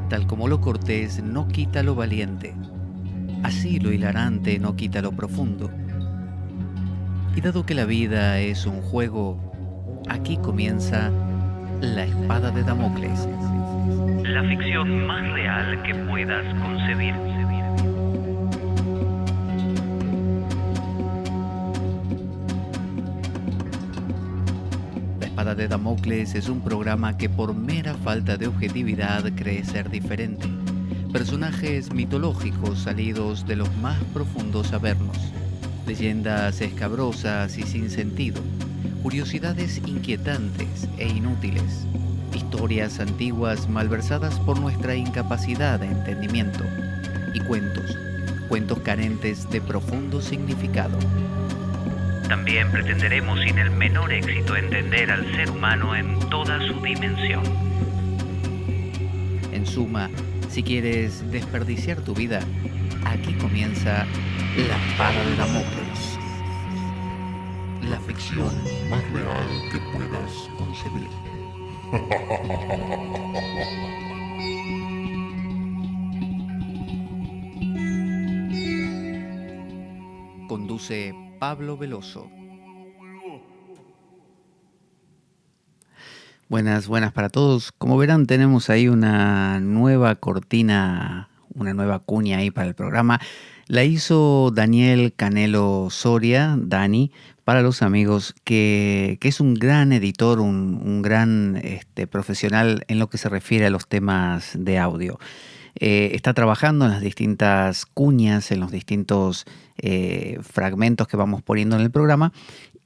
Tal como lo cortés no quita lo valiente, así lo hilarante no quita lo profundo. Y dado que la vida es un juego, aquí comienza La Espada de Damocles. La ficción más real que puedas concebir. La Espada de Damocles es un programa que por mera falta de objetividad cree ser diferente. Personajes mitológicos salidos de los más profundos avernos. Leyendas escabrosas y sin sentido. Curiosidades inquietantes e inútiles. Historias antiguas malversadas por nuestra incapacidad de entendimiento. Y cuentos carentes de profundo significado. También pretenderemos sin el menor éxito entender al ser humano en toda su dimensión. En suma, si quieres desperdiciar tu vida, aquí comienza La Espada de Damocles. La ficción más real que puedas concebir. Conduce Pablo Veloso. Buenas para todos. Como verán, tenemos ahí una nueva cortina, una nueva cuña ahí para el programa. La hizo Daniel Canelo Soria, Dani, para los amigos, que es un gran editor, un gran profesional en lo que se refiere a los temas de audio. Está trabajando en las distintas cuñas, en los distintos fragmentos que vamos poniendo en el programa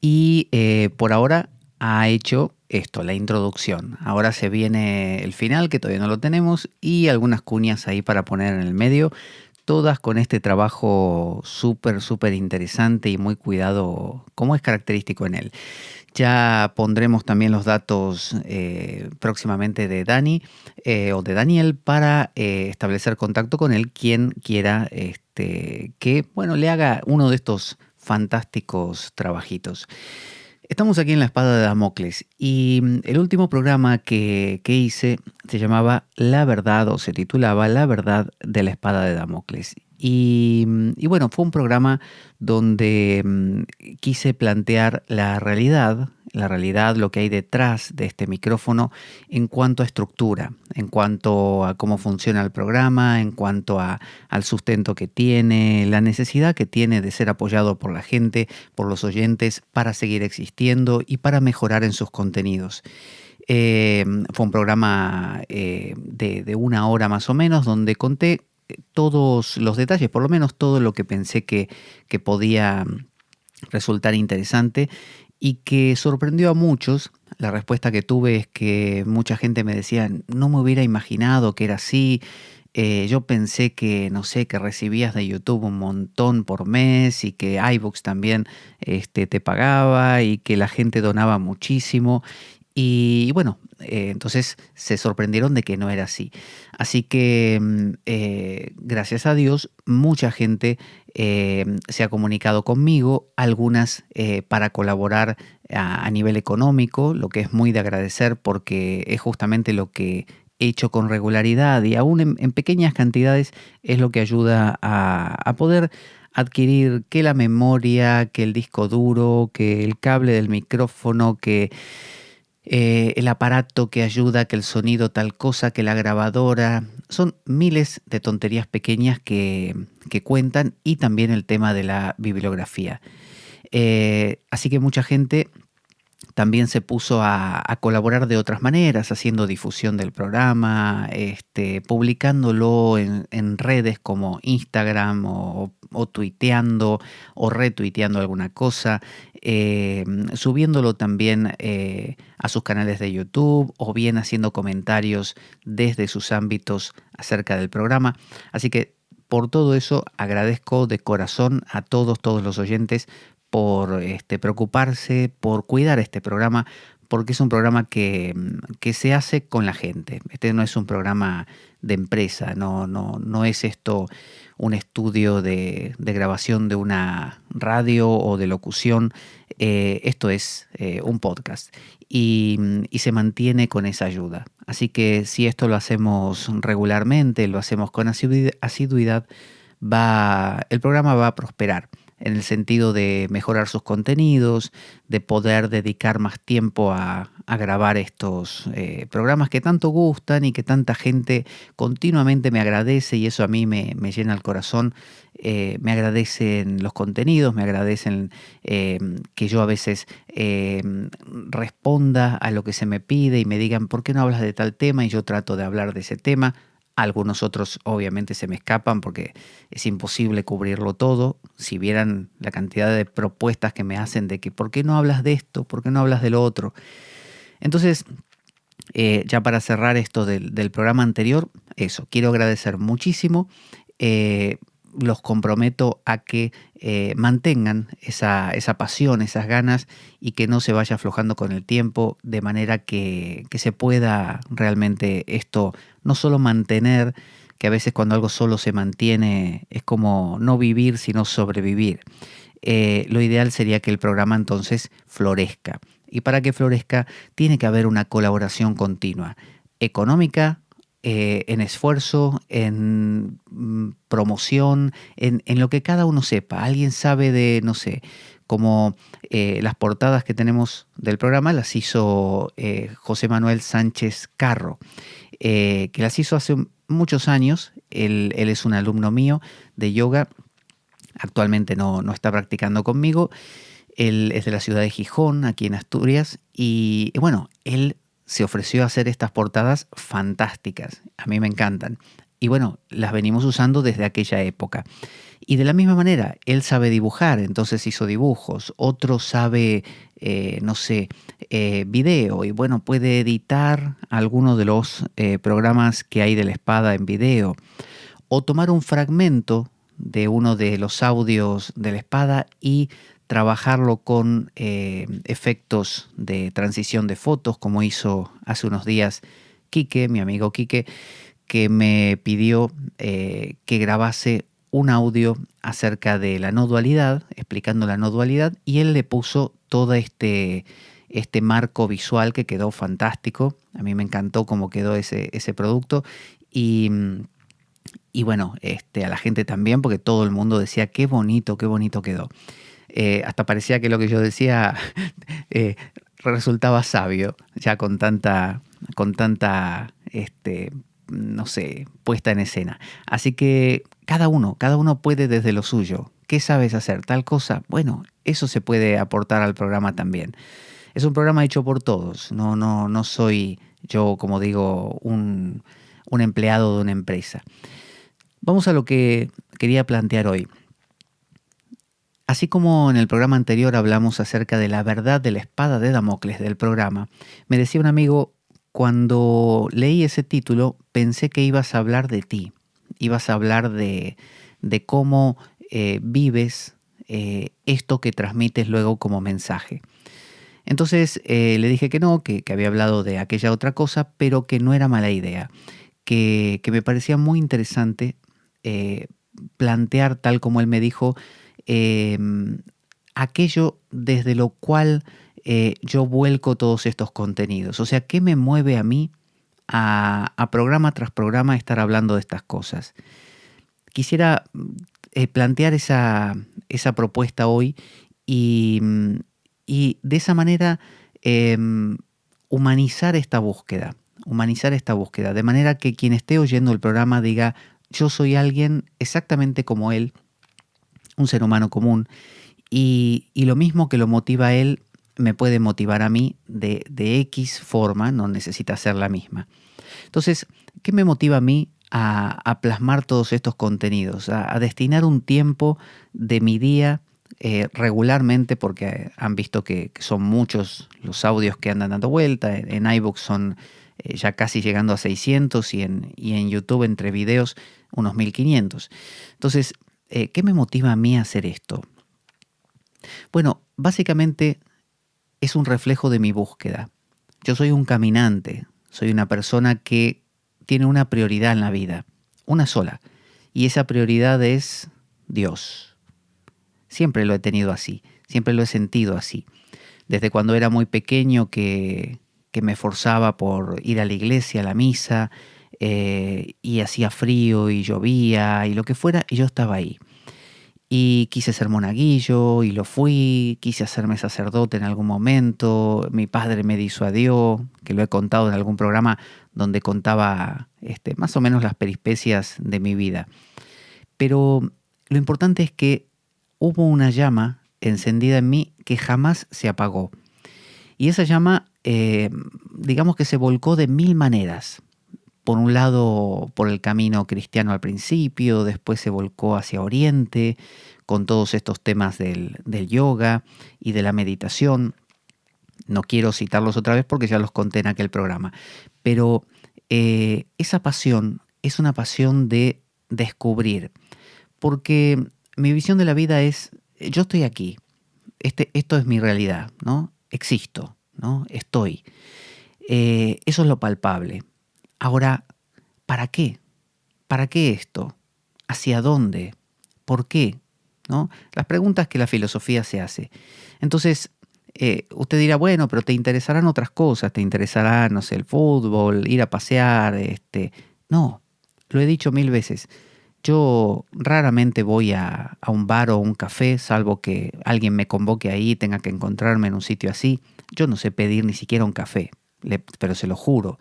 y por ahora ha hecho esto, la introducción. Ahora se viene el final, que todavía no lo tenemos, y algunas cuñas ahí para poner en el medio, todas con este trabajo súper interesante y muy cuidado, como es característico en él. Ya pondremos también los datos próximamente de Dani o de Daniel para establecer contacto con él, quien quiera que le haga uno de estos fantásticos trabajitos. Estamos aquí en La Espada de Damocles y el último programa que hice se llamaba La Verdad, o se titulaba La Verdad de la Espada de Damocles. Y bueno, fue un programa donde quise plantear la realidad, lo que hay detrás de este micrófono en cuanto a estructura, en cuanto a cómo funciona el programa, en cuanto al sustento que tiene, la necesidad que tiene de ser apoyado por la gente, por los oyentes, para seguir existiendo y para mejorar en sus contenidos. Fue un programa de 1 hora más o menos, donde conté todos los detalles, por lo menos todo lo que pensé que podía resultar interesante y que sorprendió a muchos. La respuesta que tuve es que mucha gente me decía, no me hubiera imaginado que era así. Yo pensé que, no sé, que recibías de YouTube un montón por mes y que iVoox también te pagaba y que la gente donaba muchísimo. Y bueno, entonces se sorprendieron de que no era así. Así que, gracias a Dios, mucha gente se ha comunicado conmigo, algunas para colaborar a nivel económico, lo que es muy de agradecer porque es justamente lo que he hecho con regularidad y aún en pequeñas cantidades es lo que ayuda a poder adquirir que la memoria, que el disco duro, que el cable del micrófono, que el aparato que ayuda, que el sonido tal cosa, que la grabadora. Son miles de tonterías pequeñas que cuentan, y también el tema de la bibliografía. Así que mucha gente también se puso a colaborar de otras maneras, haciendo difusión del programa, publicándolo en redes como Instagram o tuiteando o retuiteando alguna cosa, subiéndolo también a sus canales de YouTube o bien haciendo comentarios desde sus ámbitos acerca del programa. Así que por todo eso agradezco de corazón a todos los oyentes por preocuparse, por cuidar este programa, porque es un programa que se hace con la gente. Este no es un programa de empresa, no es esto un estudio de grabación de una radio o de locución. Esto es un podcast y se mantiene con esa ayuda. Así que si esto lo hacemos regularmente, lo hacemos con asiduidad, el programa va a prosperar en el sentido de mejorar sus contenidos, de poder dedicar más tiempo a grabar estos programas que tanto gustan y que tanta gente continuamente me agradece, y eso a mí me llena el corazón. Me agradecen los contenidos, me agradecen que yo a veces responda a lo que se me pide y me digan ¿por qué no hablas de tal tema? Y yo trato de hablar de ese tema. Algunos otros obviamente se me escapan porque es imposible cubrirlo todo. Si vieran la cantidad de propuestas que me hacen de que ¿por qué no hablas de esto? ¿Por qué no hablas de lo otro? Entonces, ya para cerrar esto del programa anterior, eso, quiero agradecer muchísimo. Los comprometo a que mantengan esa pasión, esas ganas, y que no se vaya aflojando con el tiempo, de manera que se pueda realmente esto no solo mantener, que a veces cuando algo solo se mantiene es como no vivir sino sobrevivir. Lo ideal sería que el programa entonces florezca, y para que florezca tiene que haber una colaboración continua, económica, en esfuerzo, en promoción, en lo que cada uno sepa. Alguien sabe de, no sé, como las portadas que tenemos del programa las hizo José Manuel Sánchez Carro, que las hizo hace muchos años. Él es un alumno mío de yoga. Actualmente no está practicando conmigo. Él es de la ciudad de Gijón, aquí en Asturias, y bueno, él se ofreció a hacer estas portadas fantásticas. A mí me encantan. Y bueno, las venimos usando desde aquella época. Y de la misma manera, él sabe dibujar, entonces hizo dibujos. Otro sabe, no sé, video, y bueno, puede editar alguno de los programas que hay de la espada en video. O tomar un fragmento de uno de los audios de la espada y trabajarlo con efectos de transición de fotos, como hizo hace unos días Quique, mi amigo Quique, que me pidió que grabase un audio acerca de la no dualidad, explicando la no dualidad, y él le puso todo este marco visual que quedó fantástico. A mí me encantó cómo quedó ese producto, y bueno, a la gente también, porque todo el mundo decía qué bonito quedó. Hasta parecía que lo que yo decía resultaba sabio, ya con tanta no sé, puesta en escena. Así que cada uno puede desde lo suyo. ¿Qué sabes hacer? Tal cosa. Bueno, eso se puede aportar al programa también. Es un programa hecho por todos. No soy yo, como digo, un empleado de una empresa. Vamos a lo que quería plantear hoy. Así como en el programa anterior hablamos acerca de la verdad de la espada de Damocles del programa, me decía un amigo, cuando leí ese título pensé que ibas a hablar de ti, ibas a hablar de cómo vives esto que transmites luego como mensaje. Entonces le dije que no, que había hablado de aquella otra cosa, pero que no era mala idea, que me parecía muy interesante plantear, tal como él me dijo, aquello desde lo cual yo vuelco todos estos contenidos. O sea, ¿qué me mueve a mí a programa tras programa estar hablando de estas cosas? Quisiera plantear esa propuesta hoy y de esa manera humanizar esta búsqueda, de manera que quien esté oyendo el programa diga, yo soy alguien exactamente como él, un ser humano común, y lo mismo que lo motiva a él me puede motivar a mí de X forma, no necesita ser la misma. Entonces, ¿qué me motiva a mí a plasmar todos estos contenidos, a destinar un tiempo de mi día regularmente, porque han visto que son muchos los audios que andan dando vuelta? En iVoox son ya casi llegando a 600 y en YouTube entre videos unos 1500. Entonces, ¿qué me motiva a mí a hacer esto? Bueno, básicamente es un reflejo de mi búsqueda. Yo soy un caminante, soy una persona que tiene una prioridad en la vida, una sola, y esa prioridad es Dios. Siempre lo he tenido así, siempre lo he sentido así. Desde cuando era muy pequeño que me esforzaba por ir a la iglesia, a la misa, y hacía frío y llovía y lo que fuera, y yo estaba ahí. Y quise ser monaguillo y lo fui, quise hacerme sacerdote en algún momento, mi padre me disuadió, que lo he contado en algún programa donde contaba más o menos las peripecias de mi vida. Pero lo importante es que hubo una llama encendida en mí que jamás se apagó. Y esa llama, digamos que se volcó de mil maneras. Por un lado, por el camino cristiano al principio, después se volcó hacia Oriente, con todos estos temas del yoga y de la meditación. No quiero citarlos otra vez porque ya los conté en aquel programa. Pero esa pasión es una pasión de descubrir. Porque mi visión de la vida es, yo estoy aquí, esto es mi realidad, ¿no? Existo, ¿no? Estoy. Eso es lo palpable. Ahora, ¿para qué? ¿Para qué esto? ¿Hacia dónde? ¿Por qué? ¿No? Las preguntas que la filosofía se hace. Entonces, usted dirá, bueno, pero te interesarán otras cosas, te interesará, no sé, el fútbol, ir a pasear, No, lo he dicho mil veces. Yo raramente voy a un bar o un café, salvo que alguien me convoque ahí y tenga que encontrarme en un sitio así. Yo no sé pedir ni siquiera un café, pero se lo juro.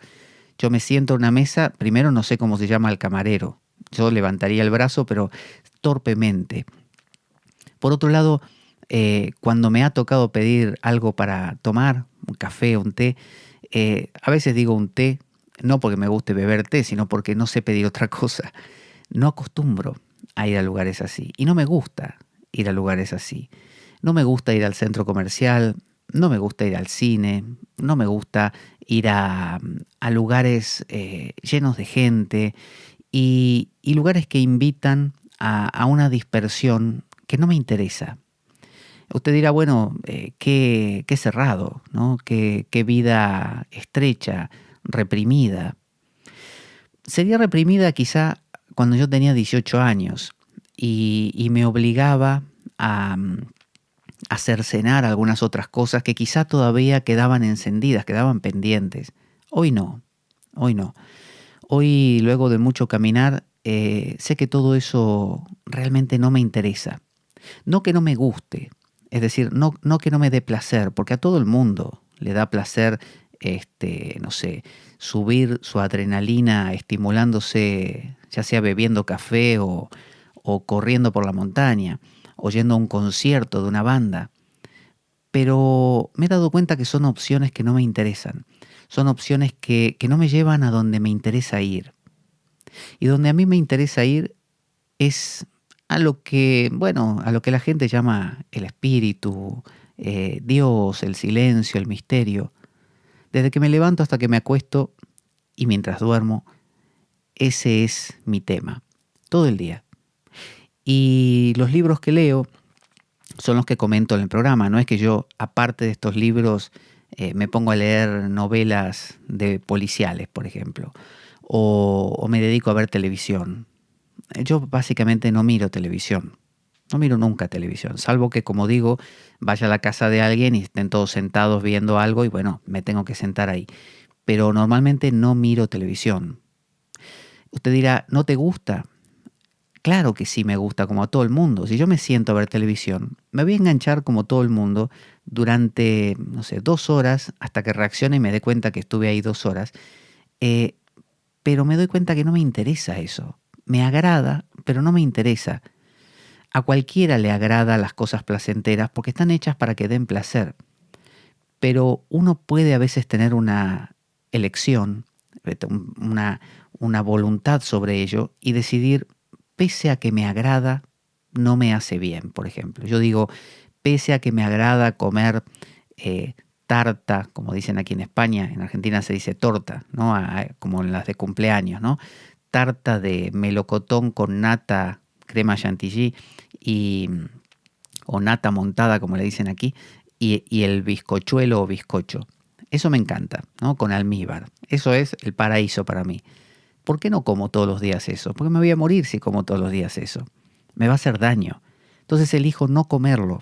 Yo me siento a una mesa, primero no sé cómo se llama el camarero. Yo levantaría el brazo, pero torpemente. Por otro lado, cuando me ha tocado pedir algo para tomar, un café, un té, a veces digo un té, no porque me guste beber té, sino porque no sé pedir otra cosa. No acostumbro a ir a lugares así y no me gusta ir a lugares así. No me gusta ir al centro comercial, no me gusta ir al cine, no me gusta ir a lugares llenos de gente y lugares que invitan a una dispersión que no me interesa. Usted dirá, bueno, qué cerrado, ¿no? Qué vida estrecha, reprimida. Sería reprimida quizá cuando yo tenía 18 años y me obligaba a cercenar algunas otras cosas que quizá todavía quedaban encendidas, quedaban pendientes. Hoy no, hoy no. Hoy, luego de mucho caminar, sé que todo eso realmente no me interesa. No que no me guste, es decir, no que no me dé placer, porque a todo el mundo le da placer, no sé, subir su adrenalina estimulándose, ya sea bebiendo café o corriendo por la montaña, o yendo a un concierto de una banda. Pero me he dado cuenta que son opciones que no me interesan. Son opciones que no me llevan a donde me interesa ir. Y donde a mí me interesa ir es a lo que, bueno, a lo que la gente llama el espíritu, Dios, el silencio, el misterio. Desde que me levanto hasta que me acuesto y mientras duermo, ese es mi tema, todo el día. Y los libros que leo son los que comento en el programa. No es que yo, aparte de estos libros, me pongo a leer novelas de policiales, por ejemplo, o me dedico a ver televisión. Yo básicamente no miro televisión. No miro nunca televisión, salvo que, como digo, vaya a la casa de alguien y estén todos sentados viendo algo y bueno, me tengo que sentar ahí. Pero normalmente no miro televisión. Usted dirá, ¿no te gusta? Claro que sí me gusta, como a todo el mundo. Si yo me siento a ver televisión, me voy a enganchar como todo el mundo durante, no sé, 2 horas hasta que reaccione y me dé cuenta que estuve ahí 2 horas. Pero me doy cuenta que no me interesa eso. Me agrada, pero no me interesa. A cualquiera le agrada las cosas placenteras porque están hechas para que den placer. Pero uno puede a veces tener una elección, una voluntad sobre ello y decidir, pese a que me agrada, no me hace bien, por ejemplo. Yo digo, pese a que me agrada comer tarta, como dicen aquí en España, en Argentina se dice torta, ¿no? Como en las de cumpleaños, ¿no? Tarta de melocotón con nata, crema chantilly o nata montada, como le dicen aquí, y el bizcochuelo o bizcocho. Eso me encanta, ¿no? Con almíbar. Eso es el paraíso para mí. ¿por qué no como todos los días eso? Porque me voy a morir si como todos los días eso. Me va a hacer daño. Entonces elijo no comerlo.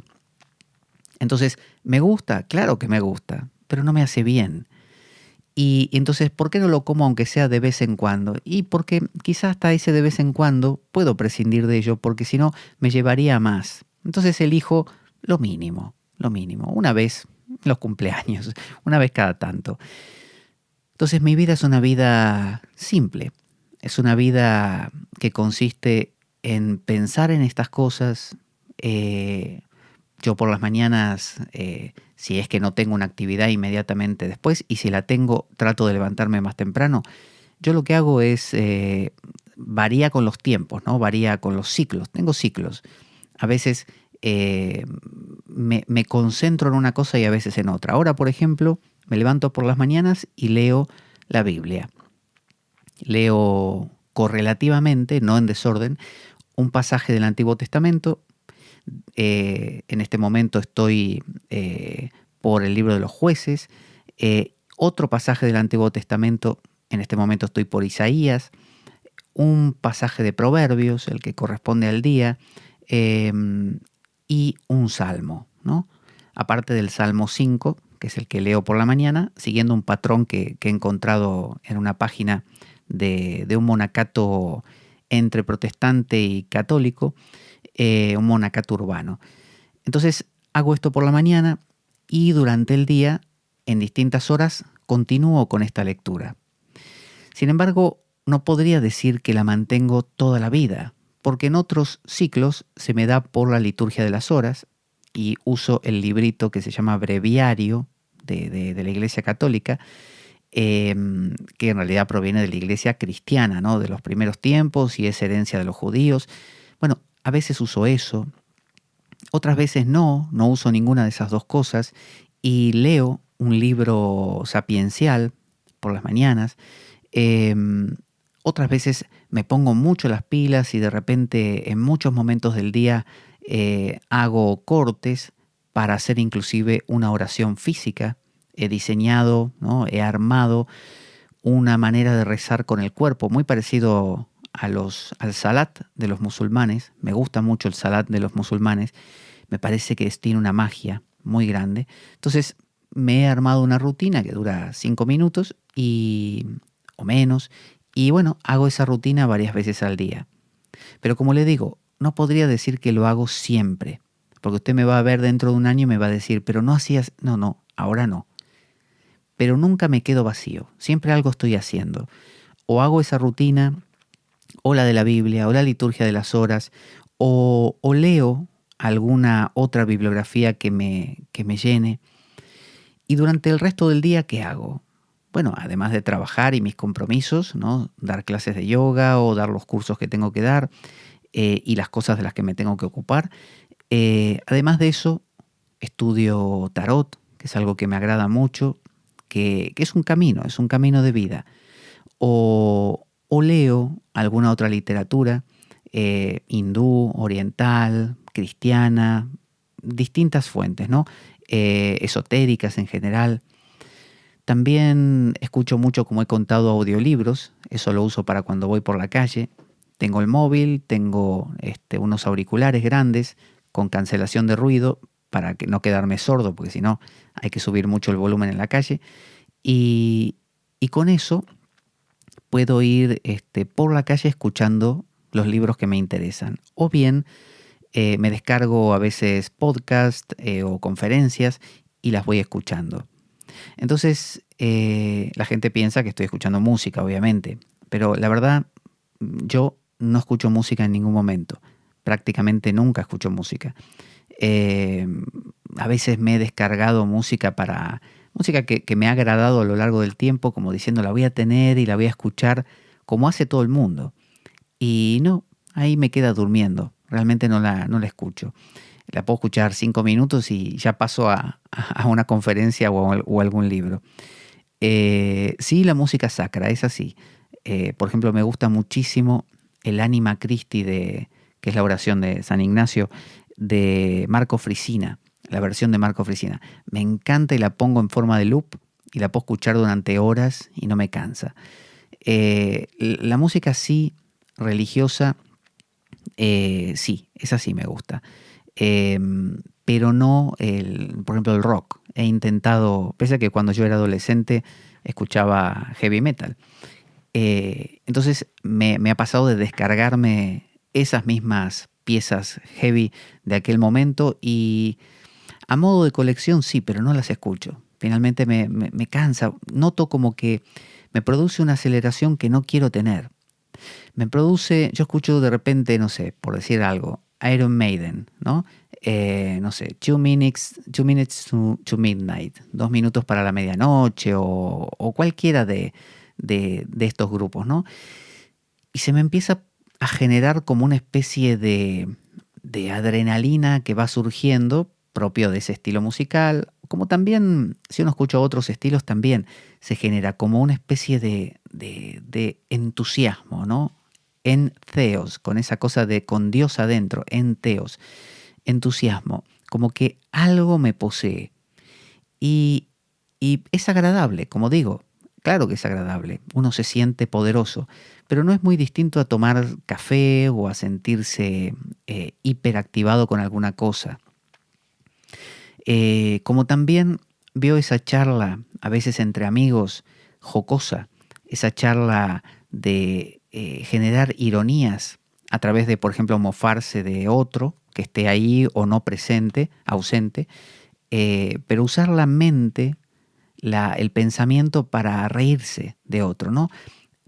Entonces, ¿me gusta? Claro que me gusta, pero no me hace bien. Y entonces, ¿por qué no lo como aunque sea de vez en cuando? Y porque quizás hasta ese de vez en cuando puedo prescindir de ello, porque si no me llevaría a más. Entonces elijo lo mínimo, una vez en los cumpleaños, una vez cada tanto. Entonces mi vida es una vida simple, es una vida que consiste en pensar en estas cosas. Yo por las mañanas, si es que no tengo una actividad inmediatamente después, y si la tengo, trato de levantarme más temprano. Yo lo que hago es, varía con los tiempos, ¿no? Varía con los ciclos. Tengo ciclos. A veces me concentro en una cosa y a veces en otra. Ahora, por ejemplo, me levanto por las mañanas y leo la Biblia. Leo correlativamente, no en desorden, un pasaje del Antiguo Testamento. En este momento estoy por el libro de los Jueces. Otro pasaje del Antiguo Testamento, en este momento estoy por Isaías. Un pasaje de Proverbios, el que corresponde al día, y un salmo, ¿no? Aparte del Salmo 5, que es el que leo por la mañana, siguiendo un patrón que he encontrado en una página de un monacato entre protestante y católico, un monacato urbano. Entonces hago esto por la mañana y durante el día, en distintas horas, continúo con esta lectura. Sin embargo, no podría decir que la mantengo toda la vida, porque en otros ciclos se me da por la liturgia de las horas y uso el librito que se llama Breviario de la Iglesia Católica, que en realidad proviene de la Iglesia cristiana, ¿no? De los primeros tiempos y es herencia de los judíos. Bueno, a veces uso eso, otras veces no uso ninguna de esas dos cosas y leo un libro sapiencial por las mañanas. Otras veces me pongo mucho las pilas y de repente en muchos momentos del día hago cortes para hacer inclusive una oración física. He diseñado, ¿no? He armado una manera de rezar con el cuerpo muy parecido al salat de los musulmanes. Me gusta mucho el salat de los musulmanes. Me parece que tiene una magia muy grande. Entonces me he armado una rutina que dura 5 minutos o menos. Y bueno, hago esa rutina varias veces al día. Pero como le digo, no podría decir que lo hago siempre. Porque usted me va a ver dentro de un año y me va a decir, pero no hacías... No, ahora no. Pero nunca me quedo vacío. Siempre algo estoy haciendo. O hago esa rutina, o la de la Biblia, o la liturgia de las horas, o leo alguna otra bibliografía que me llene. Y durante el resto del día, ¿qué hago? Bueno, además de trabajar y mis compromisos, ¿no? Dar clases de yoga o dar los cursos que tengo que dar y las cosas de las que me tengo que ocupar. Además de eso, estudio tarot, que es algo que me agrada mucho, que es un camino de vida. O leo alguna otra literatura, hindú, oriental, cristiana, distintas fuentes, ¿no? Esotéricas en general. También escucho mucho, como he contado, audiolibros. Eso lo uso para cuando voy por la calle. Tengo el móvil, tengo unos auriculares grandes con cancelación de ruido para que no quedarme sordo, porque si no hay que subir mucho el volumen en la calle. Y con eso puedo ir por la calle escuchando los libros que me interesan. O bien me descargo a veces podcast o conferencias y las voy escuchando. Entonces la gente piensa que estoy escuchando música, obviamente, pero la verdad yo no escucho música en ningún momento. Prácticamente nunca escucho música. A veces me he descargado música que me ha agradado a lo largo del tiempo, como diciendo la voy a tener y la voy a escuchar como hace todo el mundo. Y no, ahí me queda durmiendo. Realmente no la escucho. La puedo escuchar 5 minutos y ya paso a una conferencia o algún libro. Sí, la música sacra, es así. Por ejemplo, me gusta muchísimo el Anima Christi, que es la oración de San Ignacio, de Marco Frisina, la versión de Marco Frisina. Me encanta y la pongo en forma de loop y la puedo escuchar durante horas y no me cansa. La música sí, religiosa, sí, esa sí me gusta. Eh, pero no, por ejemplo, el rock. He intentado, pese a que cuando yo era adolescente escuchaba heavy metal. Entonces me ha pasado de descargarme esas mismas piezas heavy de aquel momento y a modo de colección sí, pero no las escucho. Finalmente me cansa. Noto como que me produce una aceleración que no quiero tener. Yo escucho de repente, no sé, por decir algo, Iron Maiden, ¿no? No sé, two minutes to midnight, 2 minutos para la medianoche o cualquiera de estos grupos, ¿no? Y se me empieza a generar como una especie de adrenalina que va surgiendo propio de ese estilo musical, como también si uno escucha otros estilos también se genera como una especie de entusiasmo, ¿no? En theos, con esa cosa de con Dios adentro, en theos, entusiasmo, como que algo me posee. Y, y es agradable, como digo, claro que es agradable, uno se siente poderoso, pero no es muy distinto a tomar café o a sentirse hiperactivado con alguna cosa. Como también veo esa charla, a veces entre amigos, jocosa, esa charla de generar ironías a través de, por ejemplo, mofarse de otro que esté ahí o no presente, ausente, pero usar la mente, el pensamiento para reírse de otro, ¿no?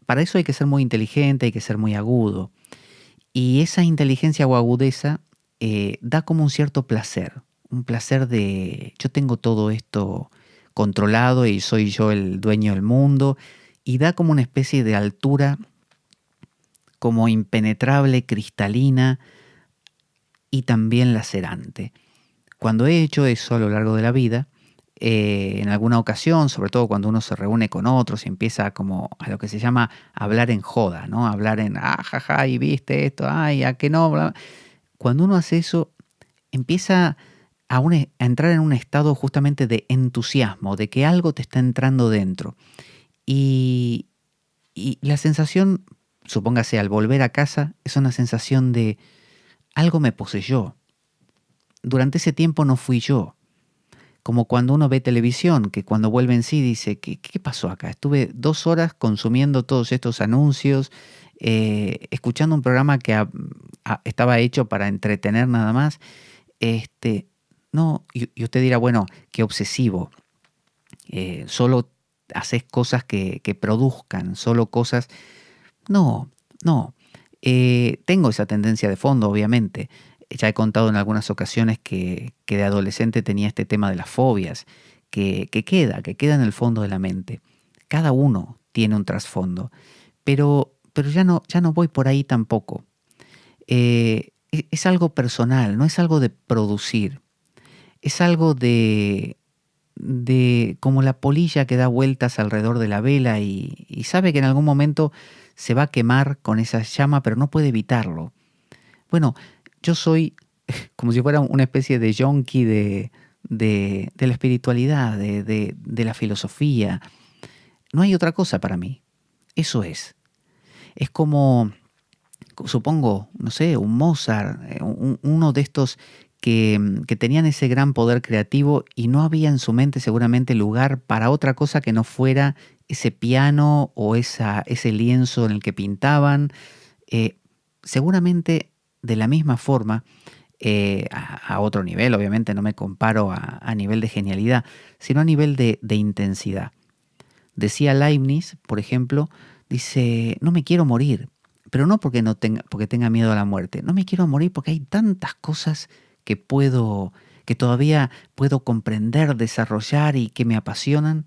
Para eso hay que ser muy inteligente, hay que ser muy agudo. Y esa inteligencia o agudeza da como un placer de yo tengo todo esto controlado y soy yo el dueño del mundo, y da como una especie de altura como impenetrable, cristalina y también lacerante. Cuando he hecho eso a lo largo de la vida, en alguna ocasión, sobre todo cuando uno se reúne con otros y empieza como a lo que se llama hablar en joda, ¿no? Hablar en, jaja, y viste esto, ay, a que no, bla. Cuando uno hace eso, empieza a entrar en un estado justamente de entusiasmo, de que algo te está entrando dentro. Y, y la sensación, supóngase al volver a casa, es una sensación de algo me poseyó. Durante ese tiempo no fui yo. Como cuando uno ve televisión, que cuando vuelve en sí dice, ¿qué pasó acá? Estuve 2 horas consumiendo todos estos anuncios, escuchando un programa que estaba hecho para entretener nada más. No, y usted dirá, bueno, qué obsesivo. Solo haces cosas que produzcan, solo cosas. No, no. Tengo esa tendencia de fondo, obviamente. Ya he contado en algunas ocasiones que de adolescente tenía este tema de las fobias, que queda en el fondo de la mente. Cada uno tiene un trasfondo, pero ya no voy por ahí tampoco. Es algo personal, no es algo de producir, es algo de como la polilla que da vueltas alrededor de la vela y sabe que en algún momento se va a quemar con esa llama, pero no puede evitarlo. Bueno, yo soy como si fuera una especie de yonki de la espiritualidad, de la filosofía. No hay otra cosa para mí. Eso es. Es como, supongo, no sé, un Mozart, uno de estos que tenían ese gran poder creativo y no había en su mente seguramente lugar para otra cosa que no fuera ese piano o ese lienzo en el que pintaban. Eh, Seguramente de la misma forma, a otro nivel, obviamente no me comparo a nivel de genialidad, sino a nivel de intensidad. Decía Leibniz, por ejemplo, dice, no me quiero morir, pero no porque, porque tenga miedo a la muerte, no me quiero morir porque hay tantas cosas que todavía puedo comprender, desarrollar y que me apasionan.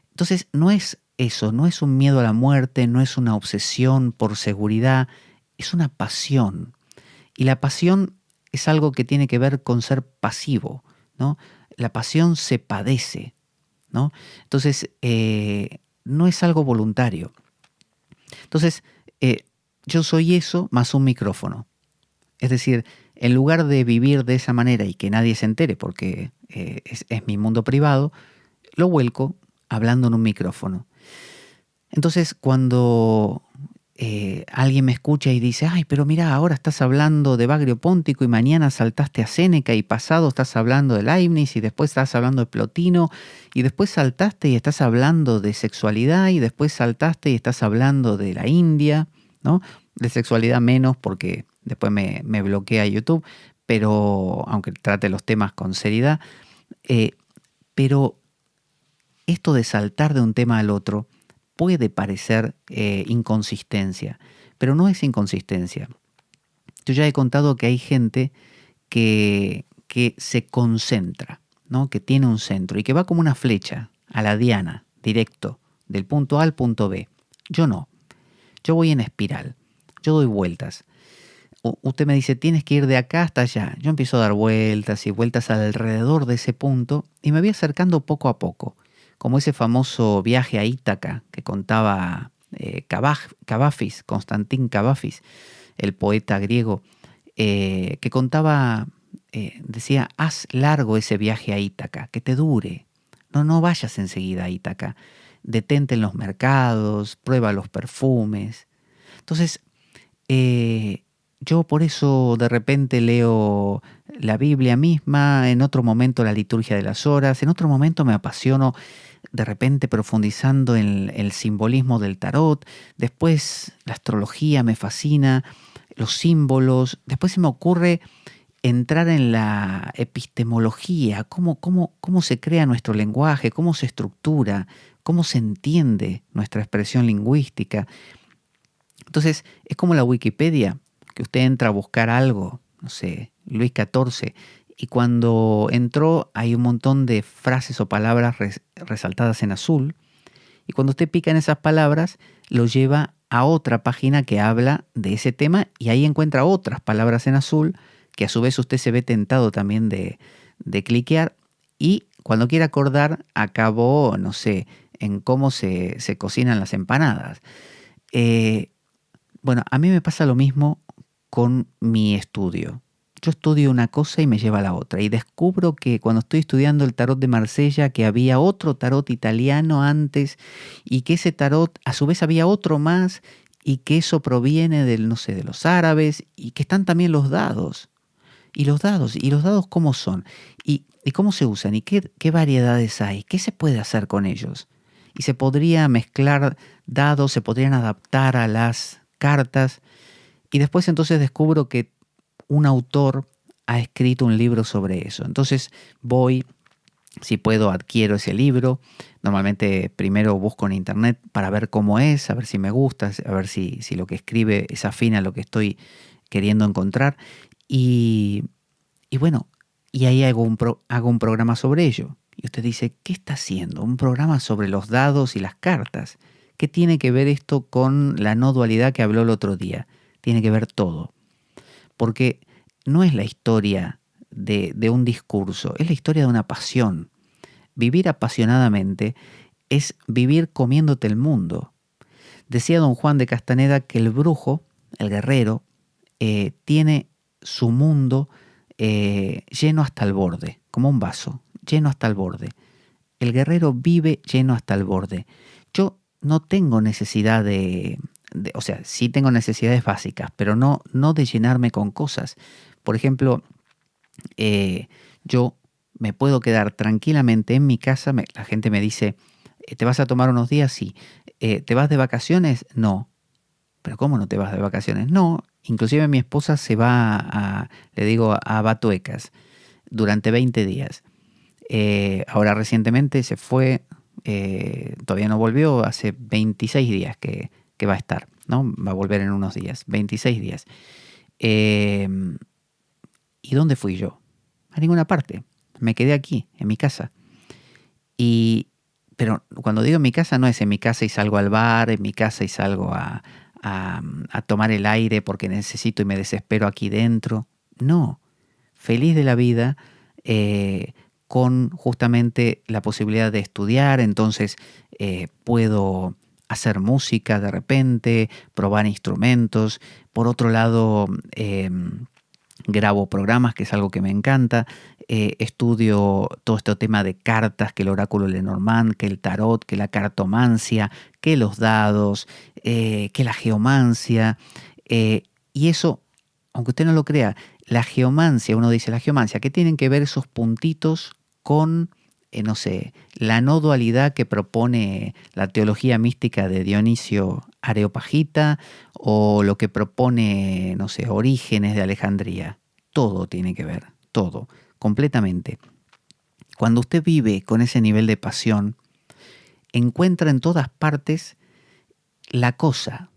Entonces no es eso, no es un miedo a la muerte, no es una obsesión por seguridad, es una pasión. Y la pasión es algo que tiene que ver con ser pasivo, ¿no? La pasión se padece, ¿no? Entonces, no es algo voluntario. Entonces, yo soy eso más un micrófono. Es decir, en lugar de vivir de esa manera y que nadie se entere porque es mi mundo privado, lo vuelco hablando en un micrófono. Entonces, cuando alguien me escucha y dice, ay, pero mira, ahora estás hablando de Bagrio Póntico y mañana saltaste a Séneca y pasado estás hablando de Leibniz y después estás hablando de Plotino y después saltaste y estás hablando de sexualidad y después saltaste y estás hablando de la India, ¿no? De sexualidad menos porque después me bloquea YouTube, pero aunque trate los temas con seriedad, pero esto de saltar de un tema al otro puede parecer inconsistencia, pero no es inconsistencia. Yo ya he contado que hay gente que se concentra, ¿no? Que tiene un centro y que va como una flecha a la diana, directo, del punto A al punto B. Yo no, yo voy en espiral, yo doy vueltas. Usted me dice, tienes que ir de acá hasta allá. Yo empiezo a dar vueltas y vueltas alrededor de ese punto y me voy acercando poco a poco, como ese famoso viaje a Ítaca que contaba Cavafis, Constantín Cavafis, el poeta griego, que contaba, decía, haz largo ese viaje a Ítaca, que te dure. No vayas enseguida a Ítaca. Detente en los mercados, prueba los perfumes. Entonces, yo por eso de repente leo la Biblia misma, en otro momento la liturgia de las horas, en otro momento me apasiono de repente profundizando en el simbolismo del tarot, después la astrología me fascina, los símbolos, después se me ocurre entrar en la epistemología, cómo se crea nuestro lenguaje, cómo se estructura, cómo se entiende nuestra expresión lingüística. Entonces, es como la Wikipedia, que usted entra a buscar algo, no sé, Luis XIV, y cuando entró hay un montón de frases o palabras resaltadas en azul, y cuando usted pica en esas palabras, lo lleva a otra página que habla de ese tema, y ahí encuentra otras palabras en azul, que a su vez usted se ve tentado también de cliquear, y cuando quiere acordar, acabó, no sé, en cómo se cocinan las empanadas. Bueno, a mí me pasa lo mismo con mi estudio. Yo estudio una cosa y me lleva a la otra. Y descubro que cuando estoy estudiando el tarot de Marsella, que había otro tarot italiano antes, y que ese tarot, a su vez había otro más, y que eso proviene del, no sé, de los árabes, y que están también los dados. Y los dados cómo son, y cómo se usan, y qué variedades hay, qué se puede hacer con ellos. Y se podría mezclar dados, se podrían adaptar a las cartas. Y después entonces descubro que un autor ha escrito un libro sobre eso. Entonces voy, si puedo, adquiero ese libro. Normalmente primero busco en internet para ver cómo es, a ver si me gusta, a ver si lo que escribe es afín a lo que estoy queriendo encontrar. Y, y bueno, y ahí hago un programa sobre ello. Y usted dice, ¿qué está haciendo? Un programa sobre los dados y las cartas. ¿Qué tiene que ver esto con la no dualidad que habló el otro día? Tiene que ver todo. Porque no es la historia de un discurso, es la historia de una pasión. Vivir apasionadamente es vivir comiéndote el mundo. Decía don Juan de Castaneda que el brujo, el guerrero, tiene su mundo lleno hasta el borde, como un vaso, lleno hasta el borde. El guerrero vive lleno hasta el borde. Yo no tengo necesidad o sea, sí tengo necesidades básicas, pero no de llenarme con cosas. Por ejemplo, yo me puedo quedar tranquilamente en mi casa. La gente me dice, ¿te vas a tomar unos días? Sí. ¿Te vas de vacaciones? No. ¿Pero cómo no te vas de vacaciones? No. Inclusive mi esposa se va le digo, a Batuecas durante 20 días. Ahora recientemente se fue, todavía no volvió, hace 26 días que va a estar, ¿no? Va a volver en unos días, 26 días. ¿Y dónde fui yo? A ninguna parte. Me quedé aquí, en mi casa. Pero cuando digo en mi casa, no es en mi casa y salgo al bar, en mi casa y salgo a tomar el aire porque necesito y me desespero aquí dentro. No, feliz de la vida, con justamente la posibilidad de estudiar, entonces puedo hacer música de repente, probar instrumentos. Por otro lado, grabo programas, que es algo que me encanta. estudio todo este tema de cartas, que el oráculo Lenormand, que el tarot, que la cartomancia, que los dados, que la geomancia. Y eso, aunque usted no lo crea, la geomancia, uno dice la geomancia, ¿qué tienen que ver esos puntitos con, no sé, la no dualidad que propone la teología mística de Dionisio Areopagita o lo que propone, no sé, Orígenes de Alejandría? Todo tiene que ver, todo, completamente. Cuando usted vive con ese nivel de pasión, encuentra en todas partes la cosa.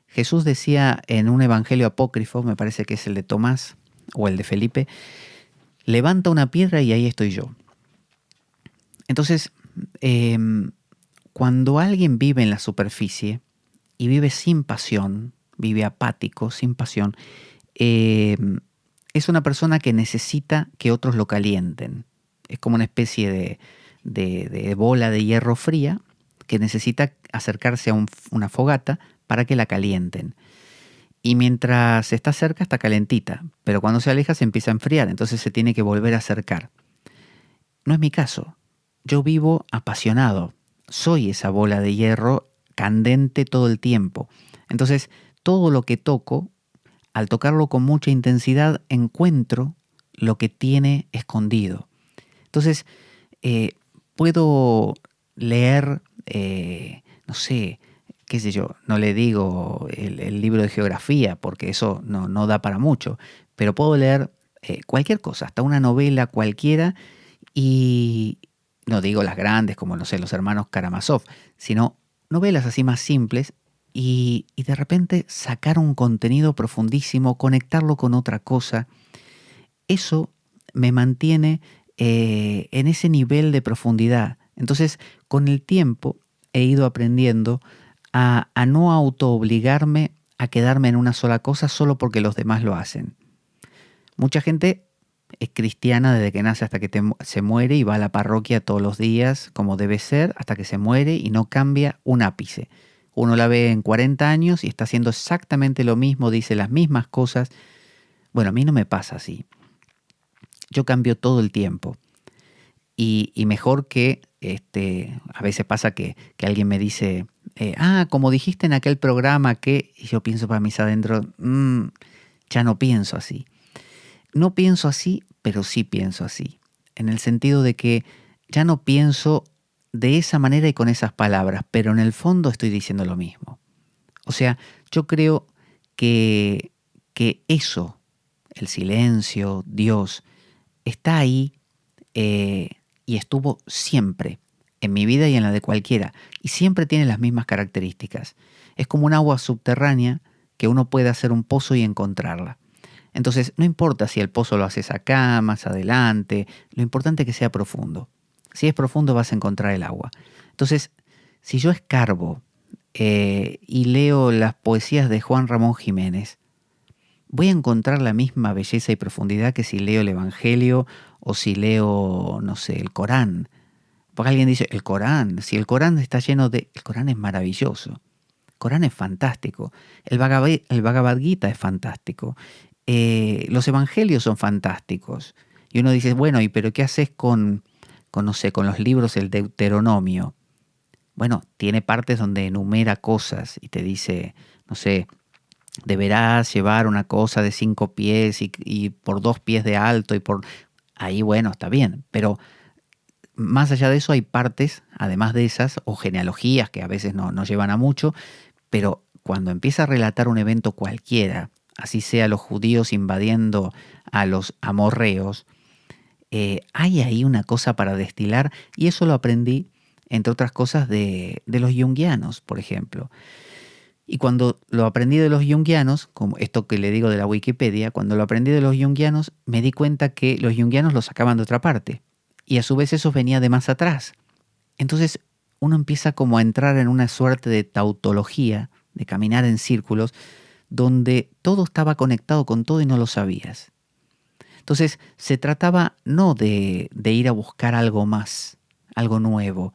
Jesús decía en un evangelio apócrifo, me parece que es el de Tomás o el de Felipe, levanta una piedra y ahí estoy yo. Entonces, cuando alguien vive en la superficie y vive sin pasión, vive apático, sin pasión, es una persona que necesita que otros lo calienten. Es como una especie de bola de hierro fría que necesita acercarse a una fogata para que la calienten. Y mientras está cerca está calentita, pero cuando se aleja se empieza a enfriar, entonces se tiene que volver a acercar. No es mi caso. Yo vivo apasionado. Soy esa bola de hierro candente todo el tiempo. Entonces, todo lo que toco, al tocarlo con mucha intensidad, encuentro lo que tiene escondido. Entonces, puedo leer, no sé, qué sé yo, no le digo el libro de geografía porque eso no da para mucho, pero puedo leer cualquier cosa, hasta una novela cualquiera, y no digo las grandes como, no sé, los hermanos Karamazov, sino novelas así más simples y de repente sacar un contenido profundísimo, conectarlo con otra cosa. Eso me mantiene en ese nivel de profundidad. Entonces, con el tiempo he ido aprendiendo a no autoobligarme a quedarme en una sola cosa solo porque los demás lo hacen. Mucha gente es cristiana desde que nace hasta que se muere y va a la parroquia todos los días como debe ser hasta que se muere y no cambia un ápice. Uno la ve en 40 años y está haciendo exactamente lo mismo, dice las mismas cosas. Bueno, a mí no me pasa así. Yo cambio todo el tiempo. Y mejor que, a veces pasa que alguien me dice, como dijiste en aquel programa que, y yo pienso para mis adentro, ya no pienso así. No pienso así, pero sí pienso así. En el sentido de que ya no pienso de esa manera y con esas palabras, pero en el fondo estoy diciendo lo mismo. O sea, yo creo que eso, el silencio, Dios, está ahí y estuvo siempre en mi vida y en la de cualquiera. Y siempre tiene las mismas características. Es como un agua subterránea que uno puede hacer un pozo y encontrarla. Entonces, no importa si el pozo lo haces acá, más adelante, lo importante es que sea profundo. Si es profundo vas a encontrar el agua. Entonces, si yo escarbo y leo las poesías de Juan Ramón Jiménez, voy a encontrar la misma belleza y profundidad que si leo el Evangelio o si leo, no sé, el Corán. Porque alguien dice, el Corán, si el Corán está lleno de... El Corán es maravilloso. El Corán es fantástico. El Bhagavad Gita es fantástico. Los evangelios son fantásticos. Y uno dice, bueno, ¿y pero qué haces no sé, con los libros del Deuteronomio? Bueno, tiene partes donde enumera cosas y te dice, no sé, deberás llevar una cosa de 5 pies y por 2 pies de alto y por... Ahí, bueno, está bien, pero más allá de eso hay partes, además de esas, o genealogías que a veces no llevan a mucho, pero cuando empieza a relatar un evento cualquiera, así sea los judíos invadiendo a los amorreos, hay ahí una cosa para destilar, y eso lo aprendí, entre otras cosas, de los junguianos, por ejemplo. Y cuando lo aprendí de los junguianos, como esto que le digo de la Wikipedia, cuando lo aprendí de los junguianos, me di cuenta que los junguianos lo sacaban de otra parte. Y a su vez eso venía de más atrás. Entonces uno empieza como a entrar en una suerte de tautología, de caminar en círculos, donde todo estaba conectado con todo y no lo sabías. Entonces se trataba no de ir a buscar algo más, algo nuevo,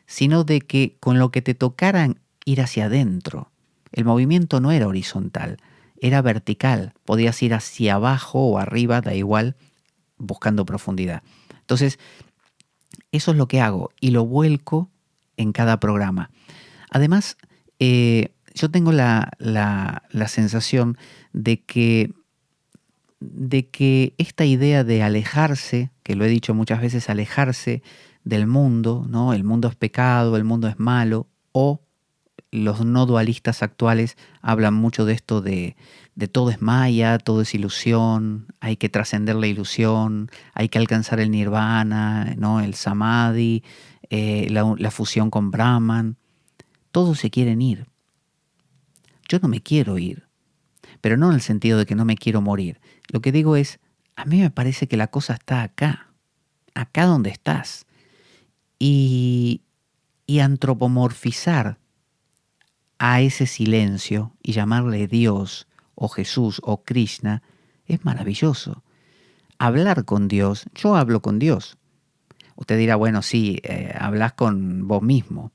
sino de que con lo que te tocaran ir hacia adentro. El movimiento no era horizontal, era vertical. Podías ir hacia abajo o arriba, da igual, buscando profundidad. Entonces, eso es lo que hago y lo vuelco en cada programa. Además, yo tengo la sensación de que esta idea de alejarse, que lo he dicho muchas veces, alejarse del mundo, ¿no? El mundo es pecado, el mundo es malo, o los no dualistas actuales hablan mucho de esto de todo es maya, todo es ilusión, hay que trascender la ilusión, hay que alcanzar el nirvana, ¿no? El samadhi, la fusión con Brahman. Todos se quieren ir. Yo no me quiero ir, pero no en el sentido de que no me quiero morir. Lo que digo es, a mí me parece que la cosa está acá donde estás. Y, y antropomorfizar a ese silencio y llamarle Dios o Jesús o Krishna es maravilloso. Hablar con Dios, yo hablo con Dios. Usted dirá, bueno, sí, hablas con vos mismo.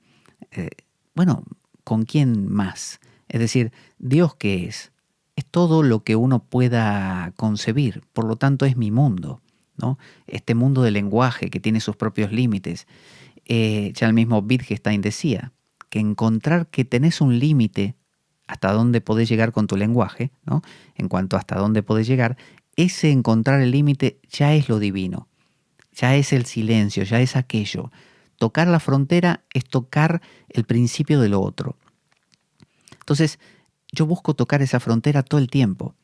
Eh, bueno, ¿con quién más? Es decir, ¿Dios qué es? Es todo lo que uno pueda concebir, por lo tanto es mi mundo, ¿no? Este mundo del lenguaje que tiene sus propios límites. Ya el mismo Wittgenstein decía que encontrar que tenés un límite hasta dónde podés llegar con tu lenguaje, ¿no? En cuanto a hasta dónde podés llegar, ese encontrar el límite ya es lo divino, ya es el silencio, ya es aquello. Tocar la frontera es tocar el principio de lo otro. Entonces, yo busco tocar esa frontera todo el tiempo.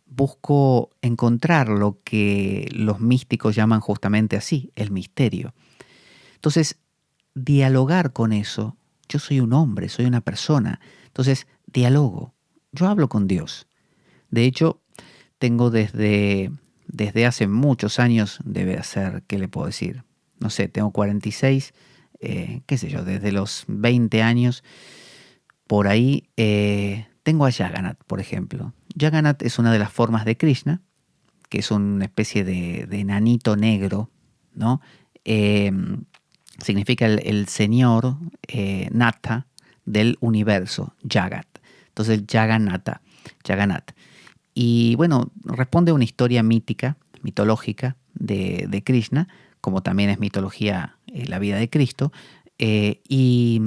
Busco encontrar lo que los místicos llaman justamente así, el misterio. Entonces, dialogar con eso, yo soy un hombre, soy una persona. Entonces, dialogo. Yo hablo con Dios. De hecho, tengo desde hace muchos años, debe ser, ¿qué le puedo decir? No sé, tengo 46, qué sé yo, desde los 20 años, por ahí, tengo a Jagannath, por ejemplo. Jagannath es una de las formas de Krishna, que es una especie de enanito negro, ¿no? Significa el señor Natha del universo, Jagat. Entonces, Jagannath. Y bueno, responde a una historia mítica, mitológica de Krishna, como también es mitología la vida de Cristo. Y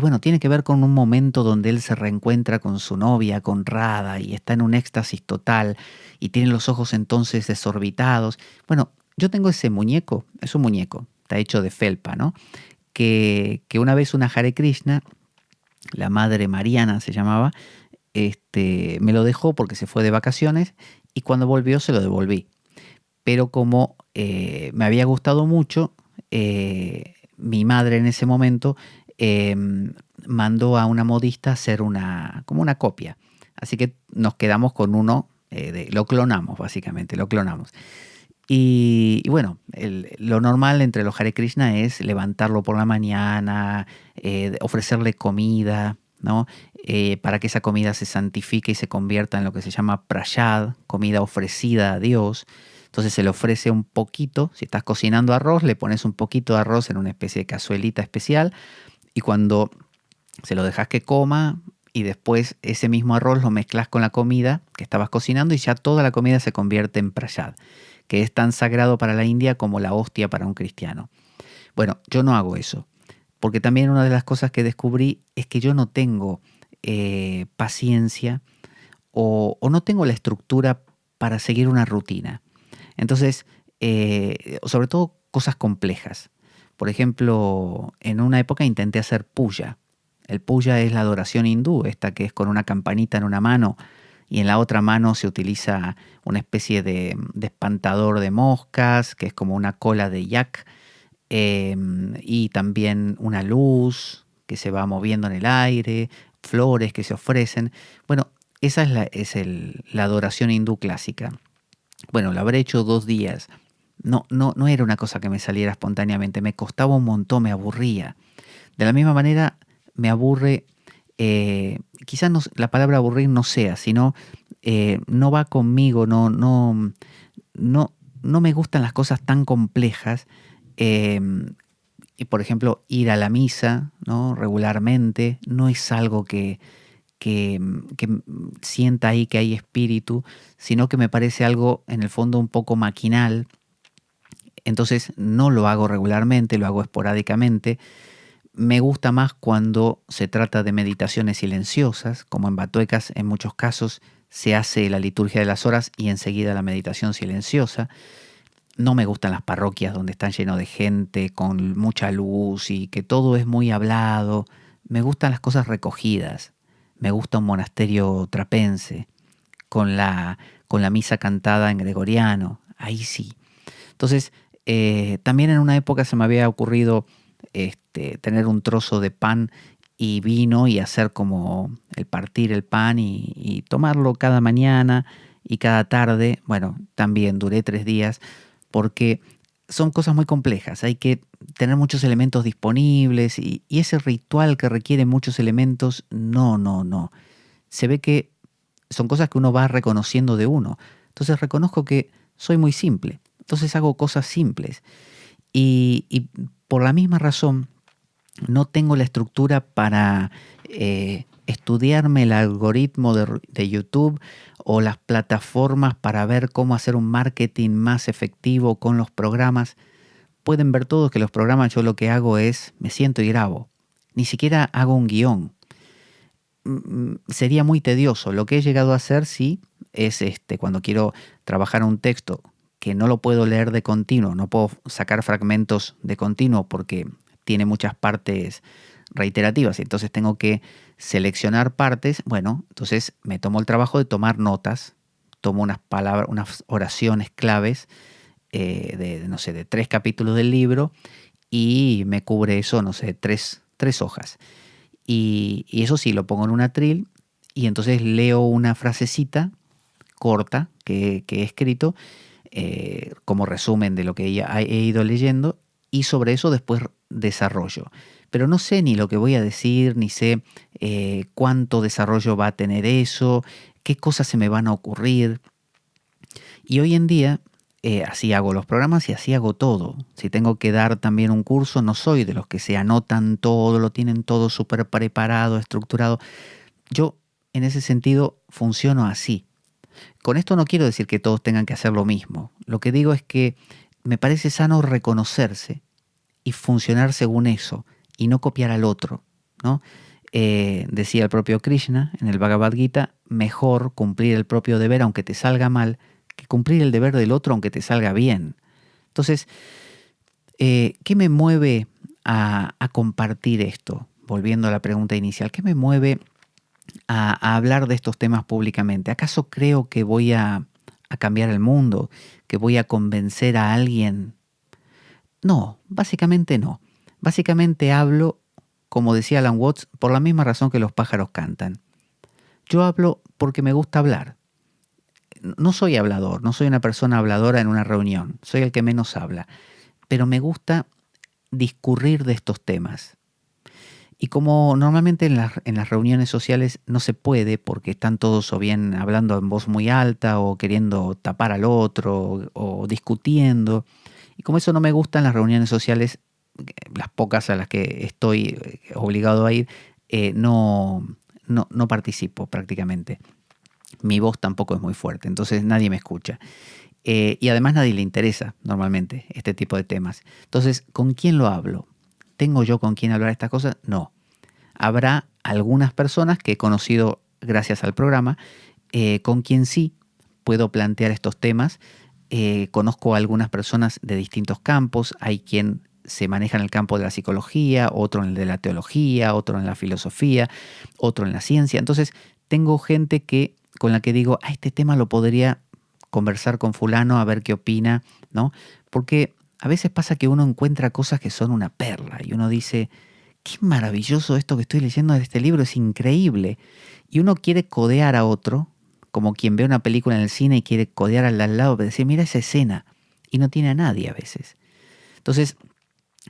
bueno, tiene que ver con un momento donde él se reencuentra con su novia, con Radha, y está en un éxtasis total, y tiene los ojos entonces desorbitados. Bueno, yo tengo ese muñeco, es un muñeco, está hecho de felpa, ¿no? Que una vez una Hare Krishna, la madre Mariana se llamaba, me lo dejó porque se fue de vacaciones y cuando volvió se lo devolví. Pero como me había gustado mucho, mi madre en ese momento eh, mandó a una modista a hacer como una copia. Así que nos quedamos con uno, lo clonamos básicamente, lo clonamos. Y bueno, lo normal entre los Hare Krishna es levantarlo por la mañana, ofrecerle comida, ¿no? Para que esa comida se santifique y se convierta en lo que se llama prasad, comida ofrecida a Dios. Entonces se le ofrece un poquito, si estás cocinando arroz, le pones un poquito de arroz en una especie de cazuelita especial y cuando se lo dejas que coma y después ese mismo arroz lo mezclas con la comida que estabas cocinando y ya toda la comida se convierte en prasad, que es tan sagrado para la India como la hostia para un cristiano. Bueno, yo no hago eso, porque también una de las cosas que descubrí es que yo no tengo paciencia o no tengo la estructura para seguir una rutina. Entonces, sobre todo cosas complejas. Por ejemplo, en una época intenté hacer puya. El puya es la adoración hindú, esta que es con una campanita en una mano y en la otra mano se utiliza una especie de espantador de moscas, que es como una cola de yak, y también una luz que se va moviendo en el aire, flores que se ofrecen. Bueno, esa es la adoración hindú clásica. Bueno, lo habré hecho 2 días. No era una cosa que me saliera espontáneamente, me costaba un montón, me aburría. De la misma manera, me aburre, quizás no, la palabra aburrir no sea, sino no va conmigo, no me gustan las cosas tan complejas. eh, y por ejemplo, ir a la misa, ¿no? Regularmente no es algo que sienta ahí que hay espíritu, sino que me parece algo en el fondo un poco maquinal, Entonces no lo hago regularmente, lo hago esporádicamente. Me gusta más cuando se trata de meditaciones silenciosas, como en Batuecas en muchos casos se hace la liturgia de las horas y enseguida la meditación silenciosa. No me gustan las parroquias donde están llenos de gente con mucha luz y que todo es muy hablado. Me gustan las cosas recogidas. Me gusta un monasterio trapense con la misa cantada en gregoriano. Ahí sí. Entonces, también en una época se me había ocurrido tener un trozo de pan y vino y hacer como el partir el pan y tomarlo cada mañana y cada tarde. Bueno, también duré 3 días porque son cosas muy complejas. Hay que tener muchos elementos disponibles y ese ritual que requiere muchos elementos, no. Se ve que son cosas que uno va reconociendo de uno. Entonces reconozco que soy muy simple. Entonces hago cosas simples. Y por la misma razón no tengo la estructura para estudiarme el algoritmo de YouTube o las plataformas para ver cómo hacer un marketing más efectivo con los programas. Pueden ver todos que los programas yo lo que hago es me siento y grabo. Ni siquiera hago un guión. Sería muy tedioso. Lo que he llegado a hacer sí es cuando quiero trabajar un texto que no lo puedo leer de continuo, no puedo sacar fragmentos de continuo porque tiene muchas partes reiterativas, entonces tengo que seleccionar partes. Bueno, entonces me tomo el trabajo de tomar notas, tomo unas palabras, unas oraciones claves no sé, de 3 capítulos del libro y me cubre eso, no sé, tres hojas. Y eso sí, lo pongo en un atril y entonces leo una frasecita corta que he escrito como resumen de lo que he ido leyendo y sobre eso después desarrollo. Pero no sé ni lo que voy a decir, ni sé cuánto desarrollo va a tener eso, qué cosas se me van a ocurrir. Y hoy en día así hago los programas y así hago todo. Si tengo que dar también un curso, no soy de los que se anotan todo, lo tienen todo súper preparado, estructurado. Yo en ese sentido funciono así. Con esto no quiero decir que todos tengan que hacer lo mismo. Lo que digo es que me parece sano reconocerse y funcionar según eso y no copiar al otro, ¿no? Decía el propio Krishna en el Bhagavad Gita, mejor cumplir el propio deber aunque te salga mal que cumplir el deber del otro aunque te salga bien. Entonces, ¿qué me mueve a compartir esto? Volviendo a la pregunta inicial, ¿qué me mueve a hablar de estos temas públicamente? ¿Acaso creo que voy a cambiar el mundo? ¿Que voy a convencer a alguien? No, básicamente no. Básicamente hablo, como decía Alan Watts, por la misma razón que los pájaros cantan. Yo hablo porque me gusta hablar. No soy hablador, no soy una persona habladora en una reunión, soy el que menos habla, pero me gusta discurrir de estos temas. Y como normalmente en las reuniones sociales no se puede porque están todos o bien hablando en voz muy alta o queriendo tapar al otro o discutiendo, y como eso no me gusta en las reuniones sociales, las pocas a las que estoy obligado a ir, no participo prácticamente. Mi voz tampoco es muy fuerte, entonces nadie me escucha. Y además nadie le interesa normalmente este tipo de temas. Entonces, ¿con quién lo hablo? ¿Tengo yo con quién hablar estas cosas? No. Habrá algunas personas que he conocido gracias al programa, con quien sí puedo plantear estos temas. Conozco a algunas personas de distintos campos. Hay quien se maneja en el campo de la psicología, otro en el de la teología, otro en la filosofía, otro en la ciencia. Entonces, tengo gente con la que digo, este tema lo podría conversar con fulano a ver qué opina, ¿no? Porque a veces pasa que uno encuentra cosas que son una perla y uno dice, qué maravilloso esto que estoy leyendo de este libro, es increíble. Y uno quiere codear a otro, como quien ve una película en el cine y quiere codear al lado, pero decir, mira esa escena, y no tiene a nadie a veces. Entonces,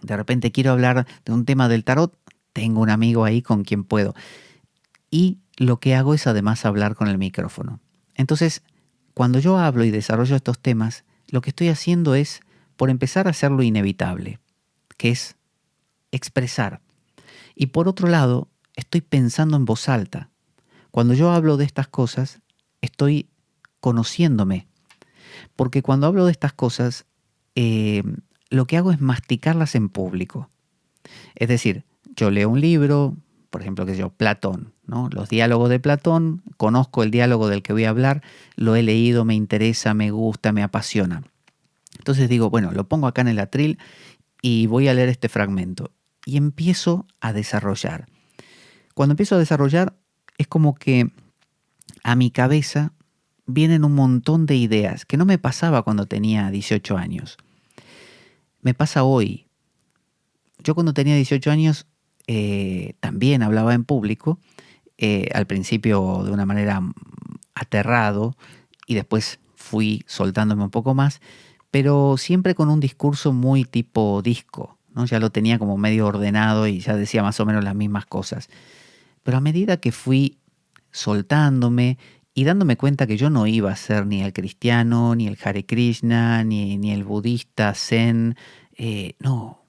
de repente quiero hablar de un tema del tarot, tengo un amigo ahí con quien puedo. Y lo que hago es además hablar con el micrófono. Entonces, cuando yo hablo y desarrollo estos temas, lo que estoy haciendo es, por empezar, a hacer lo inevitable, que es expresar. Y por otro lado, estoy pensando en voz alta. Cuando yo hablo de estas cosas, estoy conociéndome. Porque cuando hablo de estas cosas, eh, lo que hago es masticarlas en público. Es decir, yo leo un libro, por ejemplo, que yo, Platón, ¿no? Los diálogos de Platón, conozco el diálogo del que voy a hablar, lo he leído, me interesa, me gusta, me apasiona. Entonces digo, bueno, lo pongo acá en el atril y voy a leer este fragmento. Y empiezo a desarrollar. Cuando empiezo a desarrollar, es como que a mi cabeza vienen un montón de ideas que no me pasaba cuando tenía 18 años. Me pasa hoy. Yo cuando tenía 18 años también hablaba en público, al principio de una manera aterrado y después fui soltándome un poco más, pero siempre con un discurso muy tipo disco, ¿no? Ya lo tenía como medio ordenado y ya decía más o menos las mismas cosas. Pero a medida que fui soltándome y dándome cuenta que yo no iba a ser ni el cristiano, ni el Hare Krishna, ni el budista zen, no,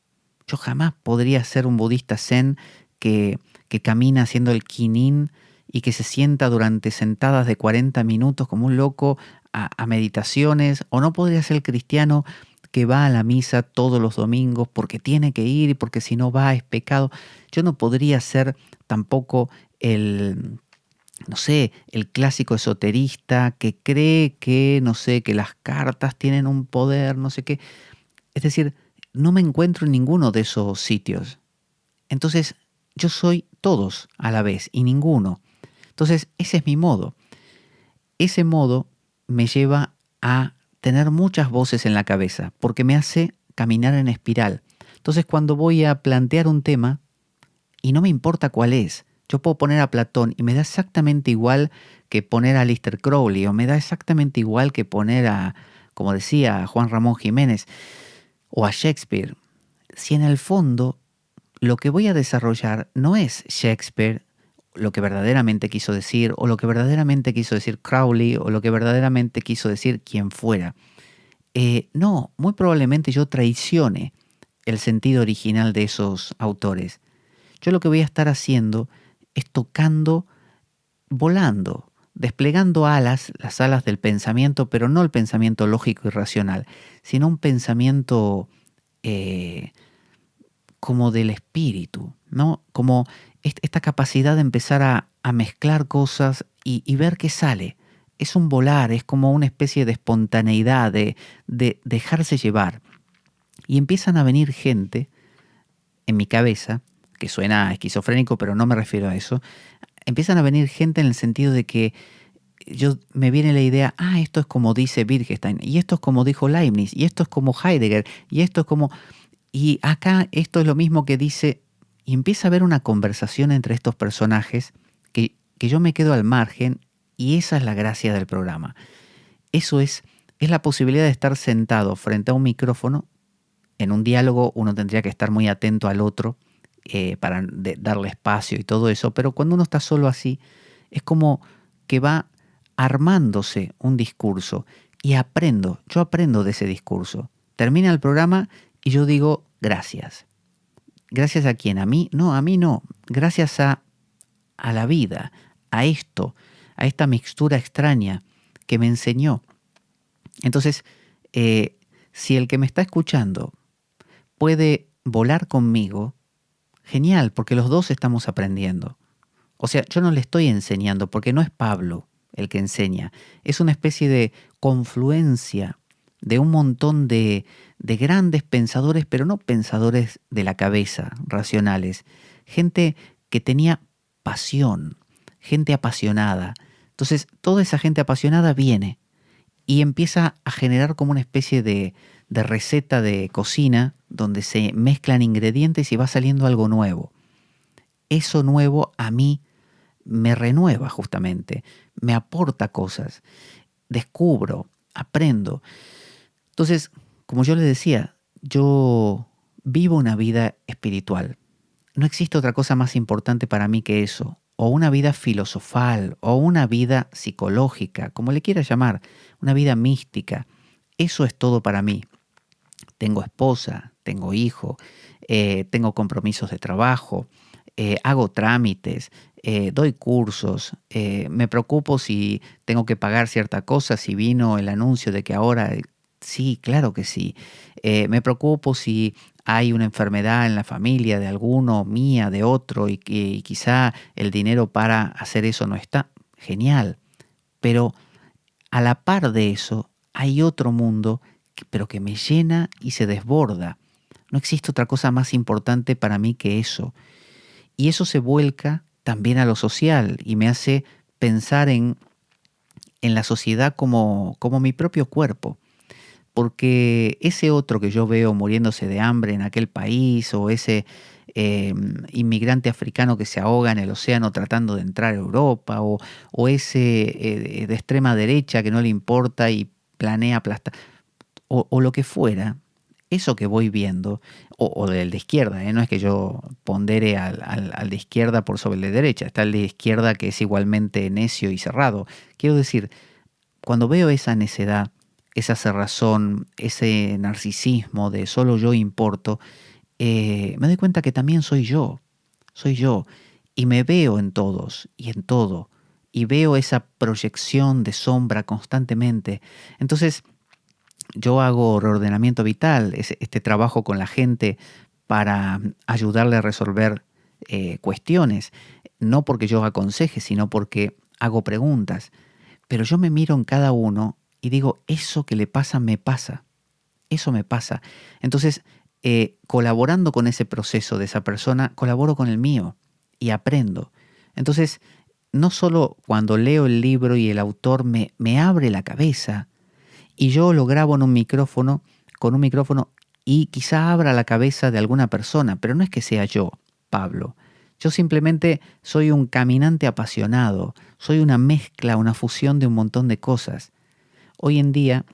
yo jamás podría ser un budista zen que camina haciendo el quinin y que se sienta durante sentadas de 40 minutos como un loco a meditaciones, o no podría ser el cristiano que va a la misa todos los domingos porque tiene que ir y porque si no va es pecado. Yo no podría ser tampoco el, no sé, el clásico esoterista que cree que, no sé, que las cartas tienen un poder, no sé qué. Es decir, no me encuentro en ninguno de esos sitios. Entonces, yo soy todos a la vez y ninguno. Entonces, ese es mi modo. Ese modo me lleva a tener muchas voces en la cabeza, porque me hace caminar en espiral. Entonces, cuando voy a plantear un tema, y no me importa cuál es, yo puedo poner a Platón y me da exactamente igual que poner a Aleister Crowley, o me da exactamente igual que poner a, como decía, a Juan Ramón Jiménez, o a Shakespeare. Si en el fondo lo que voy a desarrollar no es Shakespeare, lo que verdaderamente quiso decir, o lo que verdaderamente quiso decir Crowley, o lo que verdaderamente quiso decir quien fuera. No, muy probablemente yo traicione el sentido original de esos autores. Yo lo que voy a estar haciendo es tocando, volando, desplegando alas, las alas del pensamiento, pero no el pensamiento lógico y racional, sino un pensamiento como del espíritu, ¿no? Como esta capacidad de empezar a mezclar cosas y ver qué sale. Es un volar, es como una especie de espontaneidad, de dejarse llevar. Y empiezan a venir gente en mi cabeza, que suena esquizofrénico, pero no me refiero a eso. Empiezan a venir gente en el sentido de que me viene la idea, esto es como dice Wittgenstein, y esto es como dijo Leibniz, y esto es como Heidegger, y esto es como... Y acá esto es lo mismo que dice, y empieza a haber una conversación entre estos personajes que yo me quedo al margen, y esa es la gracia del programa. Eso es la posibilidad de estar sentado frente a un micrófono. En un diálogo uno tendría que estar muy atento al otro para darle espacio y todo eso, pero cuando uno está solo así, es como que va armándose un discurso y yo aprendo de ese discurso. Termina el programa y yo digo gracias. ¿Gracias a quién? ¿A mí? No, a mí no. Gracias a la vida, a esto, a esta mixtura extraña que me enseñó. Entonces, si el que me está escuchando puede volar conmigo, genial, porque los dos estamos aprendiendo. O sea, yo no le estoy enseñando, porque no es Pablo el que enseña. Es una especie de confluencia de un montón de grandes pensadores, pero no pensadores de la cabeza, racionales. Gente que tenía pasión, gente apasionada. Entonces, toda esa gente apasionada viene y empieza a generar como una especie de receta de cocina donde se mezclan ingredientes y va saliendo algo nuevo. Eso nuevo a mí me renueva justamente, me aporta cosas, descubro, aprendo. Entonces, como yo le decía, yo vivo una vida espiritual. No existe otra cosa más importante para mí que eso, o una vida filosofal, o una vida psicológica, como le quiera llamar, una vida mística. Eso es todo para mí. Tengo esposa, tengo hijo, tengo compromisos de trabajo, hago trámites, doy cursos, me preocupo si tengo que pagar cierta cosa, si vino el anuncio de que ahora Sí, claro que sí. Me preocupo si hay una enfermedad en la familia de alguno, mía, de otro, y que quizá el dinero para hacer eso no está. Genial. Pero a la par de eso, hay otro mundo, pero que me llena y se desborda. No existe otra cosa más importante para mí que eso. Y eso se vuelca también a lo social y me hace pensar en la sociedad como mi propio cuerpo. Porque ese otro que yo veo muriéndose de hambre en aquel país, o ese inmigrante africano que se ahoga en el océano tratando de entrar a Europa, o ese de extrema derecha que no le importa y planea aplastar, o lo que fuera, eso que voy viendo, o del de izquierda, no es que yo pondere al de izquierda por sobre el de derecha, está el de izquierda que es igualmente necio y cerrado. Quiero decir, cuando veo esa necedad, esa cerrazón, ese narcisismo de solo yo importo, me doy cuenta que también soy yo, y me veo en todos y en todo, y veo esa proyección de sombra constantemente. Entonces, yo hago reordenamiento vital, este trabajo con la gente para ayudarle a resolver cuestiones, no porque yo aconseje, sino porque hago preguntas. Pero yo me miro en cada uno y digo, eso que le pasa, me pasa. Eso me pasa. Entonces, colaborando con ese proceso de esa persona, colaboro con el mío y aprendo. Entonces, no solo cuando leo el libro y el autor me abre la cabeza y yo lo grabo en un micrófono, con un micrófono, y quizá abra la cabeza de alguna persona, pero no es que sea yo, Pablo. Yo simplemente soy un caminante apasionado, soy una mezcla, una fusión de un montón de cosas. Hoy en día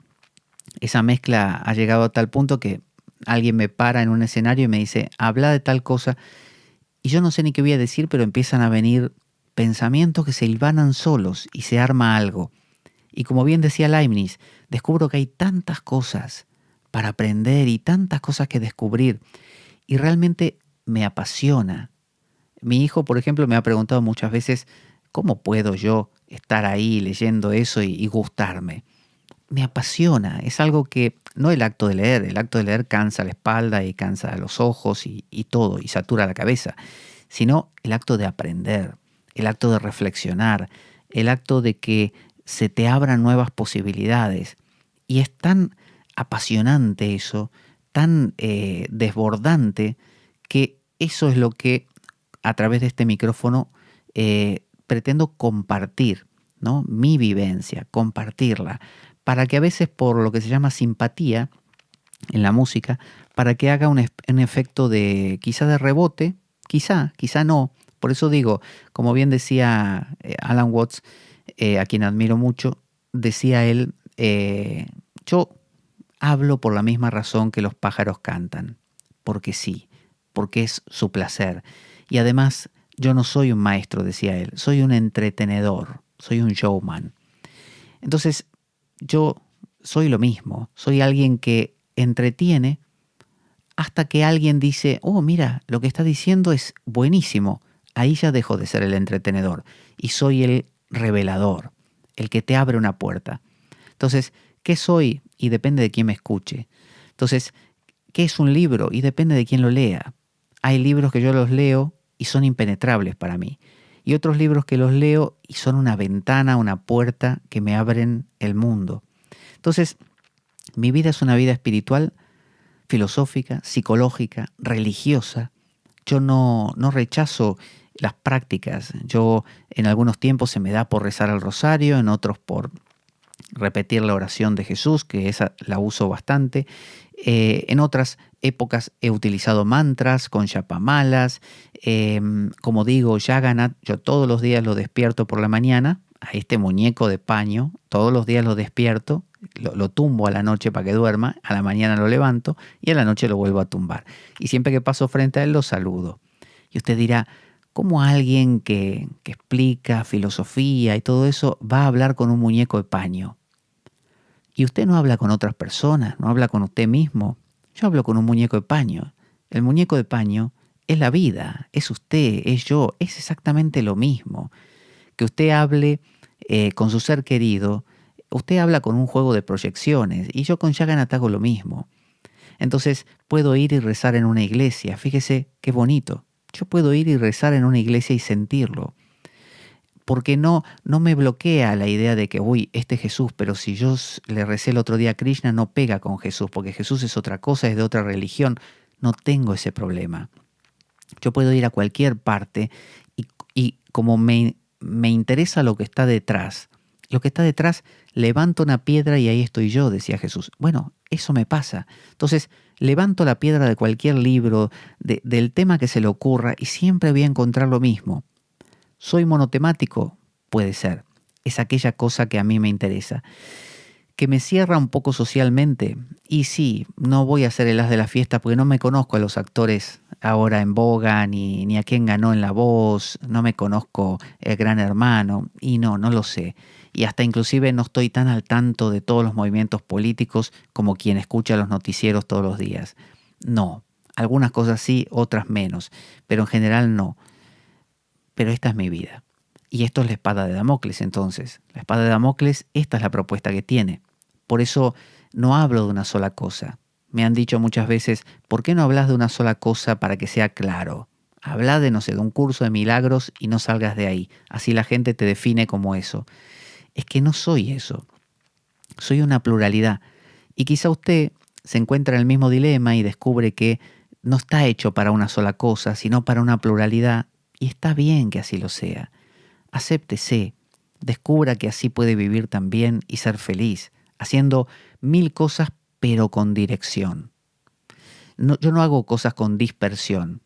esa mezcla ha llegado a tal punto que alguien me para en un escenario y me dice, habla de tal cosa, y yo no sé ni qué voy a decir, pero empiezan a venir pensamientos que se hilvanan solos y se arma algo. Y como bien decía Leibniz, descubro que hay tantas cosas para aprender y tantas cosas que descubrir, y realmente me apasiona. Mi hijo, por ejemplo, me ha preguntado muchas veces, ¿cómo puedo yo estar ahí leyendo eso y gustarme? Me apasiona, es algo que, no el acto de leer cansa la espalda y cansa los ojos y todo, y satura la cabeza, sino el acto de aprender, el acto de reflexionar, el acto de que se te abran nuevas posibilidades. Y es tan apasionante eso, tan desbordante, que eso es lo que a través de este micrófono pretendo compartir, ¿no? Mi vivencia, compartirla, para que a veces por lo que se llama simpatía en la música, para que haga un efecto de quizá de rebote, quizá no. Por eso digo, como bien decía Alan Watts, a quien admiro mucho, decía él, yo hablo por la misma razón que los pájaros cantan, porque sí, porque es su placer. Y además, yo no soy un maestro, decía él, soy un entretenedor, soy un showman. Entonces, yo soy lo mismo, soy alguien que entretiene hasta que alguien dice, oh, mira, lo que está diciendo es buenísimo. Ahí ya dejo de ser el entretenedor y soy el revelador, el que te abre una puerta. Entonces, ¿qué soy? Y depende de quién me escuche. Entonces, ¿qué es un libro? Y depende de quién lo lea. Hay libros que yo los leo y son impenetrables para mí. Y otros libros que los leo y son una ventana, una puerta que me abren el mundo. Entonces, mi vida es una vida espiritual, filosófica, psicológica, religiosa. Yo no rechazo las prácticas. Yo en algunos tiempos se me da por rezar el rosario, en otros por repetir la oración de Jesús, que esa la uso bastante. En otras épocas he utilizado mantras con chapamalas. Como digo, Jagannath, yo todos los días lo despierto por la mañana, a este muñeco de paño, todos los días lo despierto, lo tumbo a la noche para que duerma, a la mañana lo levanto y a la noche lo vuelvo a tumbar. Y siempre que paso frente a él lo saludo. Y usted dirá, ¿cómo alguien que explica filosofía y todo eso va a hablar con un muñeco de paño? Y usted no habla con otras personas, no habla con usted mismo. Yo hablo con un muñeco de paño. El muñeco de paño es la vida, es usted, es yo, es exactamente lo mismo. Que usted hable con su ser querido usted habla con un juego de proyecciones y yo con Jagannath hago lo mismo. Entonces puedo ir y rezar en una iglesia. Fíjese qué bonito. Yo puedo ir y rezar en una iglesia y sentirlo. Porque no me bloquea la idea de que, uy, este es Jesús, pero si yo le recé el otro día a Krishna, no pega con Jesús, porque Jesús es otra cosa, es de otra religión. No tengo ese problema. Yo puedo ir a cualquier parte y como me interesa lo que está detrás, levanto una piedra y ahí estoy yo, decía Jesús. Bueno, eso me pasa. Entonces, levanto la piedra de cualquier libro, del tema que se le ocurra, y siempre voy a encontrar lo mismo. ¿Soy monotemático? Puede ser. Es aquella cosa que a mí me interesa. ¿Que me cierra un poco socialmente? Y sí, no voy a ser el as de la fiesta porque no me conozco a los actores ahora en boga, ni a quién ganó en La Voz, no me conozco el Gran Hermano, y no lo sé. Y hasta inclusive no estoy tan al tanto de todos los movimientos políticos como quien escucha los noticieros todos los días. No, algunas cosas sí, otras menos, pero en general no. Pero esta es mi vida. Y esto es la espada de Damocles entonces. La espada de Damocles, esta es la propuesta que tiene. Por eso no hablo de una sola cosa. Me han dicho muchas veces, ¿por qué no hablas de una sola cosa para que sea claro? Habla de, no sé, de un curso de milagros y no salgas de ahí. Así la gente te define como eso. Es que no soy eso. Soy una pluralidad. Y quizá usted se encuentra en el mismo dilema y descubre que no está hecho para una sola cosa, sino para una pluralidad. Y está bien que así lo sea. Acéptese. Descubra que así puede vivir también y ser feliz, haciendo 1000 cosas pero con dirección. Yo no hago cosas con dispersión.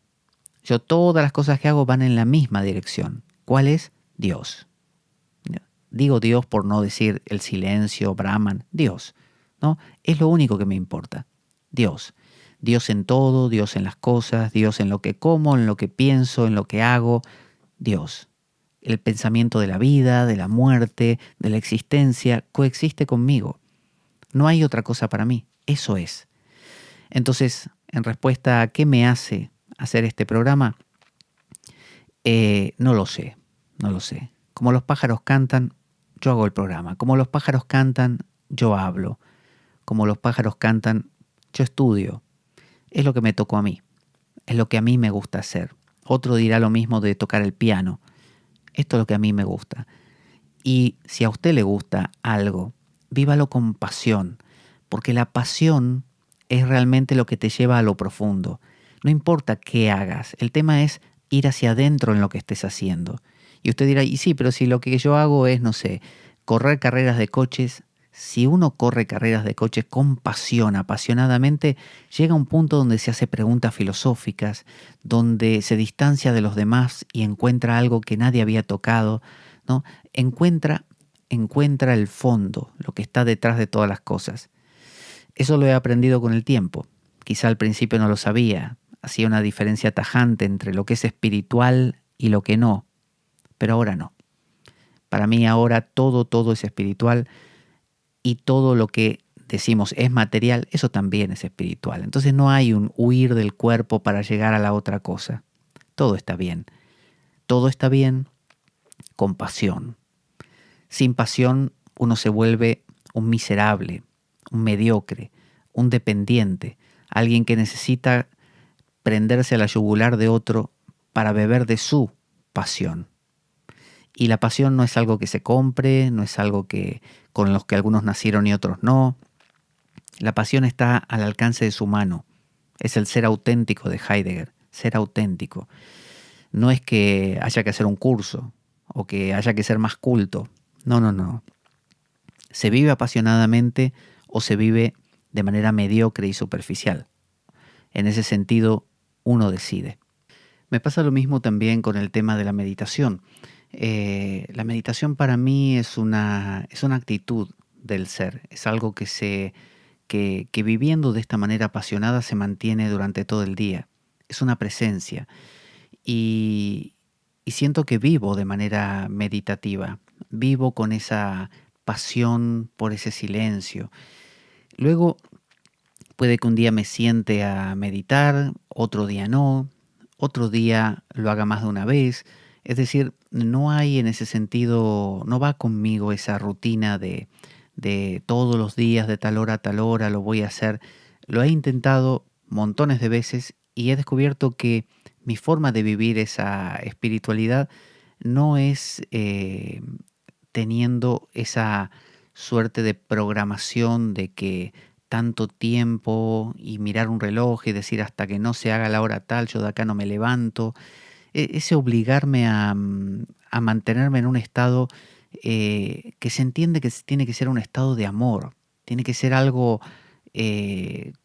Yo todas las cosas que hago van en la misma dirección. ¿Cuál es? Dios. Digo Dios por no decir el silencio, Brahman, Dios, ¿no? Es lo único que me importa. Dios. Dios en todo, Dios en las cosas, Dios en lo que como, en lo que pienso, en lo que hago. Dios. El pensamiento de la vida, de la muerte, de la existencia, coexiste conmigo. No hay otra cosa para mí. Eso es. Entonces, en respuesta a qué me hace hacer este programa, no lo sé. Como los pájaros cantan, yo hago el programa. Como los pájaros cantan, yo hablo. Como los pájaros cantan, yo estudio. Es lo que me tocó a mí. Es lo que a mí me gusta hacer. Otro dirá lo mismo de tocar el piano. Esto es lo que a mí me gusta. Y si a usted le gusta algo, vívalo con pasión, porque la pasión es realmente lo que te lleva a lo profundo. No importa qué hagas, el tema es ir hacia adentro en lo que estés haciendo. Y usted dirá, y sí, pero si lo que yo hago es, no sé, correr carreras de coches, si uno corre carreras de coches con pasión, apasionadamente, llega a un punto donde se hace preguntas filosóficas, donde se distancia de los demás y encuentra algo que nadie había tocado, ¿no? Encuentra el fondo, lo que está detrás de todas las cosas. Eso lo he aprendido con el tiempo. Quizá al principio no lo sabía, hacía una diferencia tajante entre lo que es espiritual y lo que no, pero ahora no. Para mí ahora todo es espiritual y todo lo que decimos es material, eso también es espiritual. Entonces no hay un huir del cuerpo para llegar a la otra cosa. Todo está bien. Todo está bien con pasión. Sin pasión uno se vuelve un miserable, un mediocre, un dependiente, alguien que necesita prenderse a la yugular de otro para beber de su pasión. Y la pasión no es algo que se compre, no es algo con los que algunos nacieron y otros no. La pasión está al alcance de su mano. Es el ser auténtico de Heidegger, ser auténtico. No es que haya que hacer un curso o que haya que ser más culto. No. Se vive apasionadamente o se vive de manera mediocre y superficial. En ese sentido, uno decide. Me pasa lo mismo también con el tema de la meditación. La meditación para mí es una actitud del ser, es algo que viviendo de esta manera apasionada se mantiene durante todo el día. Es una presencia y siento que vivo de manera meditativa, vivo con esa pasión por ese silencio. Luego puede que un día me siente a meditar, otro día no, otro día lo haga más de una vez. Es decir, no hay en ese sentido, no va conmigo esa rutina de de todos los días, de tal hora a tal hora, lo voy a hacer. Lo he intentado montones de veces y he descubierto que mi forma de vivir esa espiritualidad no es teniendo esa suerte de programación de que tanto tiempo y mirar un reloj y decir hasta que no se haga la hora tal, yo de acá no me levanto. Ese obligarme a mantenerme en un estado que se entiende que tiene que ser un estado de amor, tiene que ser algo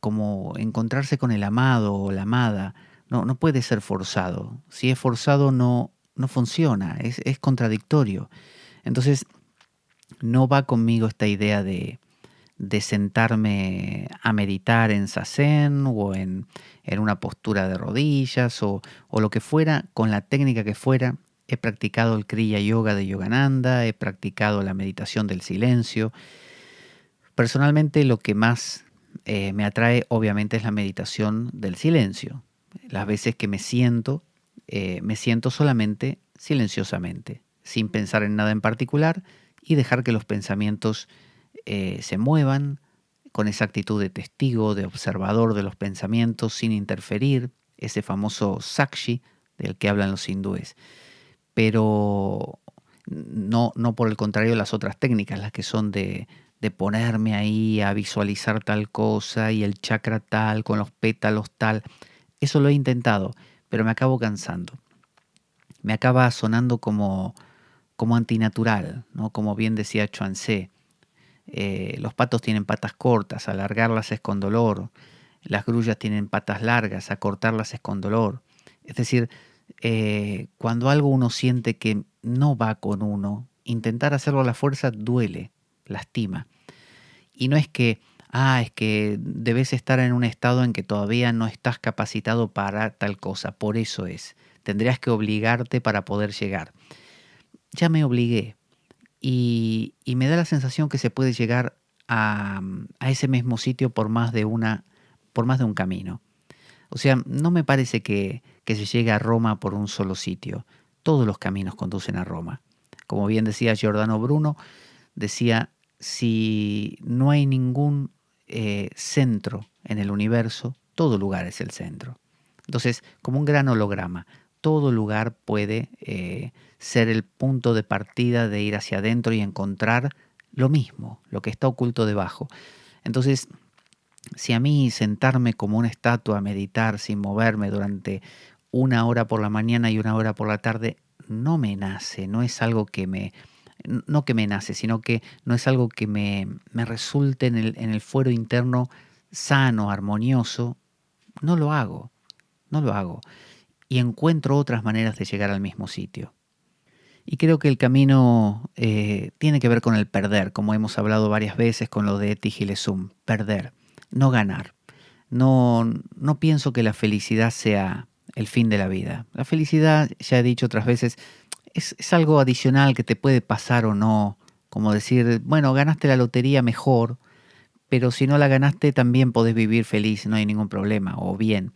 como encontrarse con el amado o la amada. No, no puede ser forzado. Si es forzado no funciona, es contradictorio. Entonces no va conmigo esta idea de sentarme a meditar en zazen o en una postura de rodillas o lo que fuera, con la técnica que fuera. He practicado el Kriya Yoga de Yogananda, he practicado la meditación del silencio. Personalmente lo que más me atrae obviamente es la meditación del silencio. Las veces que me siento solamente silenciosamente, sin pensar en nada en particular y dejar que los pensamientos se muevan con esa actitud de testigo, de observador de los pensamientos, sin interferir, ese famoso sakshi del que hablan los hindúes. Pero no por el contrario las otras técnicas, las que son de ponerme ahí a visualizar tal cosa y el chakra tal, con los pétalos tal. Eso lo he intentado, pero me acabo cansando. Me acaba sonando como antinatural, ¿no? Como bien decía Chuan Tse. Los patos tienen patas cortas, alargarlas es con dolor. Las grullas tienen patas largas, acortarlas es con dolor. Es decir, cuando algo uno siente que no va con uno, intentar hacerlo a la fuerza duele, lastima. Y no es es que debes estar en un estado en que todavía no estás capacitado para tal cosa, por eso es. Tendrías que obligarte para poder llegar. Ya me obligué, y me da la sensación que se puede llegar a ese mismo sitio por más de un camino. O sea, no me parece que se llegue a Roma por un solo sitio. Todos los caminos conducen a Roma. Como bien decía Giordano Bruno, decía, si no hay ningún centro en el universo, todo lugar es el centro. Entonces, como un gran holograma, todo lugar puede ser el punto de partida de ir hacia adentro y encontrar lo mismo, lo que está oculto debajo. Entonces, si a mí sentarme como una estatua a meditar sin moverme durante una hora por la mañana y una hora por la tarde no me nace, no es algo no que me nace, sino que no es algo que me resulte en el fuero interno sano, armonioso, no lo hago, no lo hago. Y encuentro otras maneras de llegar al mismo sitio. Y creo que el camino tiene que ver con el perder, como hemos hablado varias veces con lo de Eti Gilesum, perder, no ganar. No pienso que la felicidad sea el fin de la vida. La felicidad, ya he dicho otras veces, es algo adicional que te puede pasar o no. Como decir, bueno, ganaste la lotería mejor, pero si no la ganaste también podés vivir feliz, no hay ningún problema, o bien.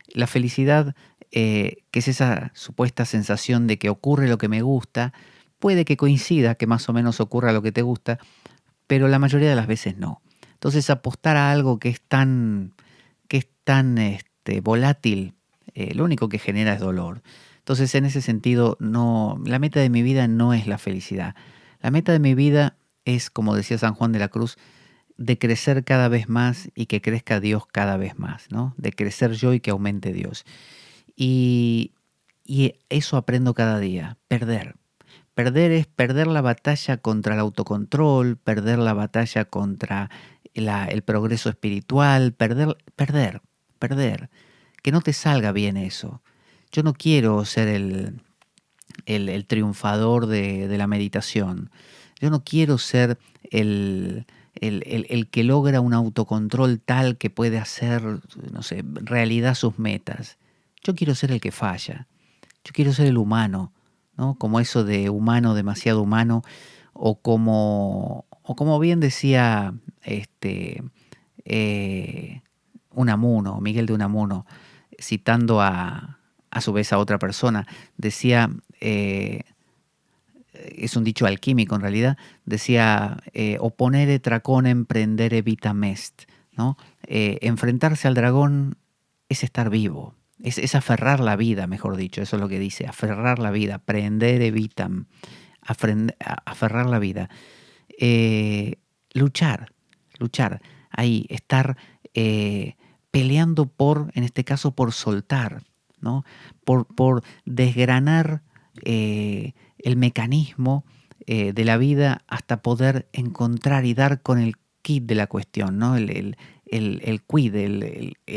La felicidad, que es esa supuesta sensación de que ocurre lo que me gusta, puede que coincida que más o menos ocurra lo que te gusta, pero la mayoría de las veces no. Entonces apostar a algo que es tan volátil, lo único que genera es dolor. Entonces en ese sentido, la meta de mi vida no es la felicidad. La meta de mi vida es, como decía San Juan de la Cruz, de crecer cada vez más y que crezca Dios cada vez más, ¿no? De crecer yo y que aumente Dios. Y, y eso aprendo cada día, perder. Perder es perder la batalla contra el autocontrol, perder la batalla contra el progreso espiritual, perder. Que no te salga bien eso. Yo no quiero ser el triunfador de la meditación. Yo no quiero ser el que logra un autocontrol tal que puede hacer, no sé, realidad sus metas. Yo quiero ser el que falla. Yo quiero ser el humano, ¿no? Como eso de humano, demasiado humano, o como bien decía eh, Unamuno, Miguel de Unamuno, citando a su vez a otra persona, decía, es un dicho alquímico en realidad, decía, opponere dragonem prendere vitam est, ¿no? Enfrentarse al dragón es estar vivo, es aferrar la vida, mejor dicho, eso es lo que dice, aferrar la vida, prendere vitam, aferrar la vida. Eh, luchar, luchar, ahí, estar peleando por, en este caso, por soltar, ¿no? Por desgranar el mecanismo de la vida hasta poder encontrar y dar con el kit de la cuestión, ¿no? El quid,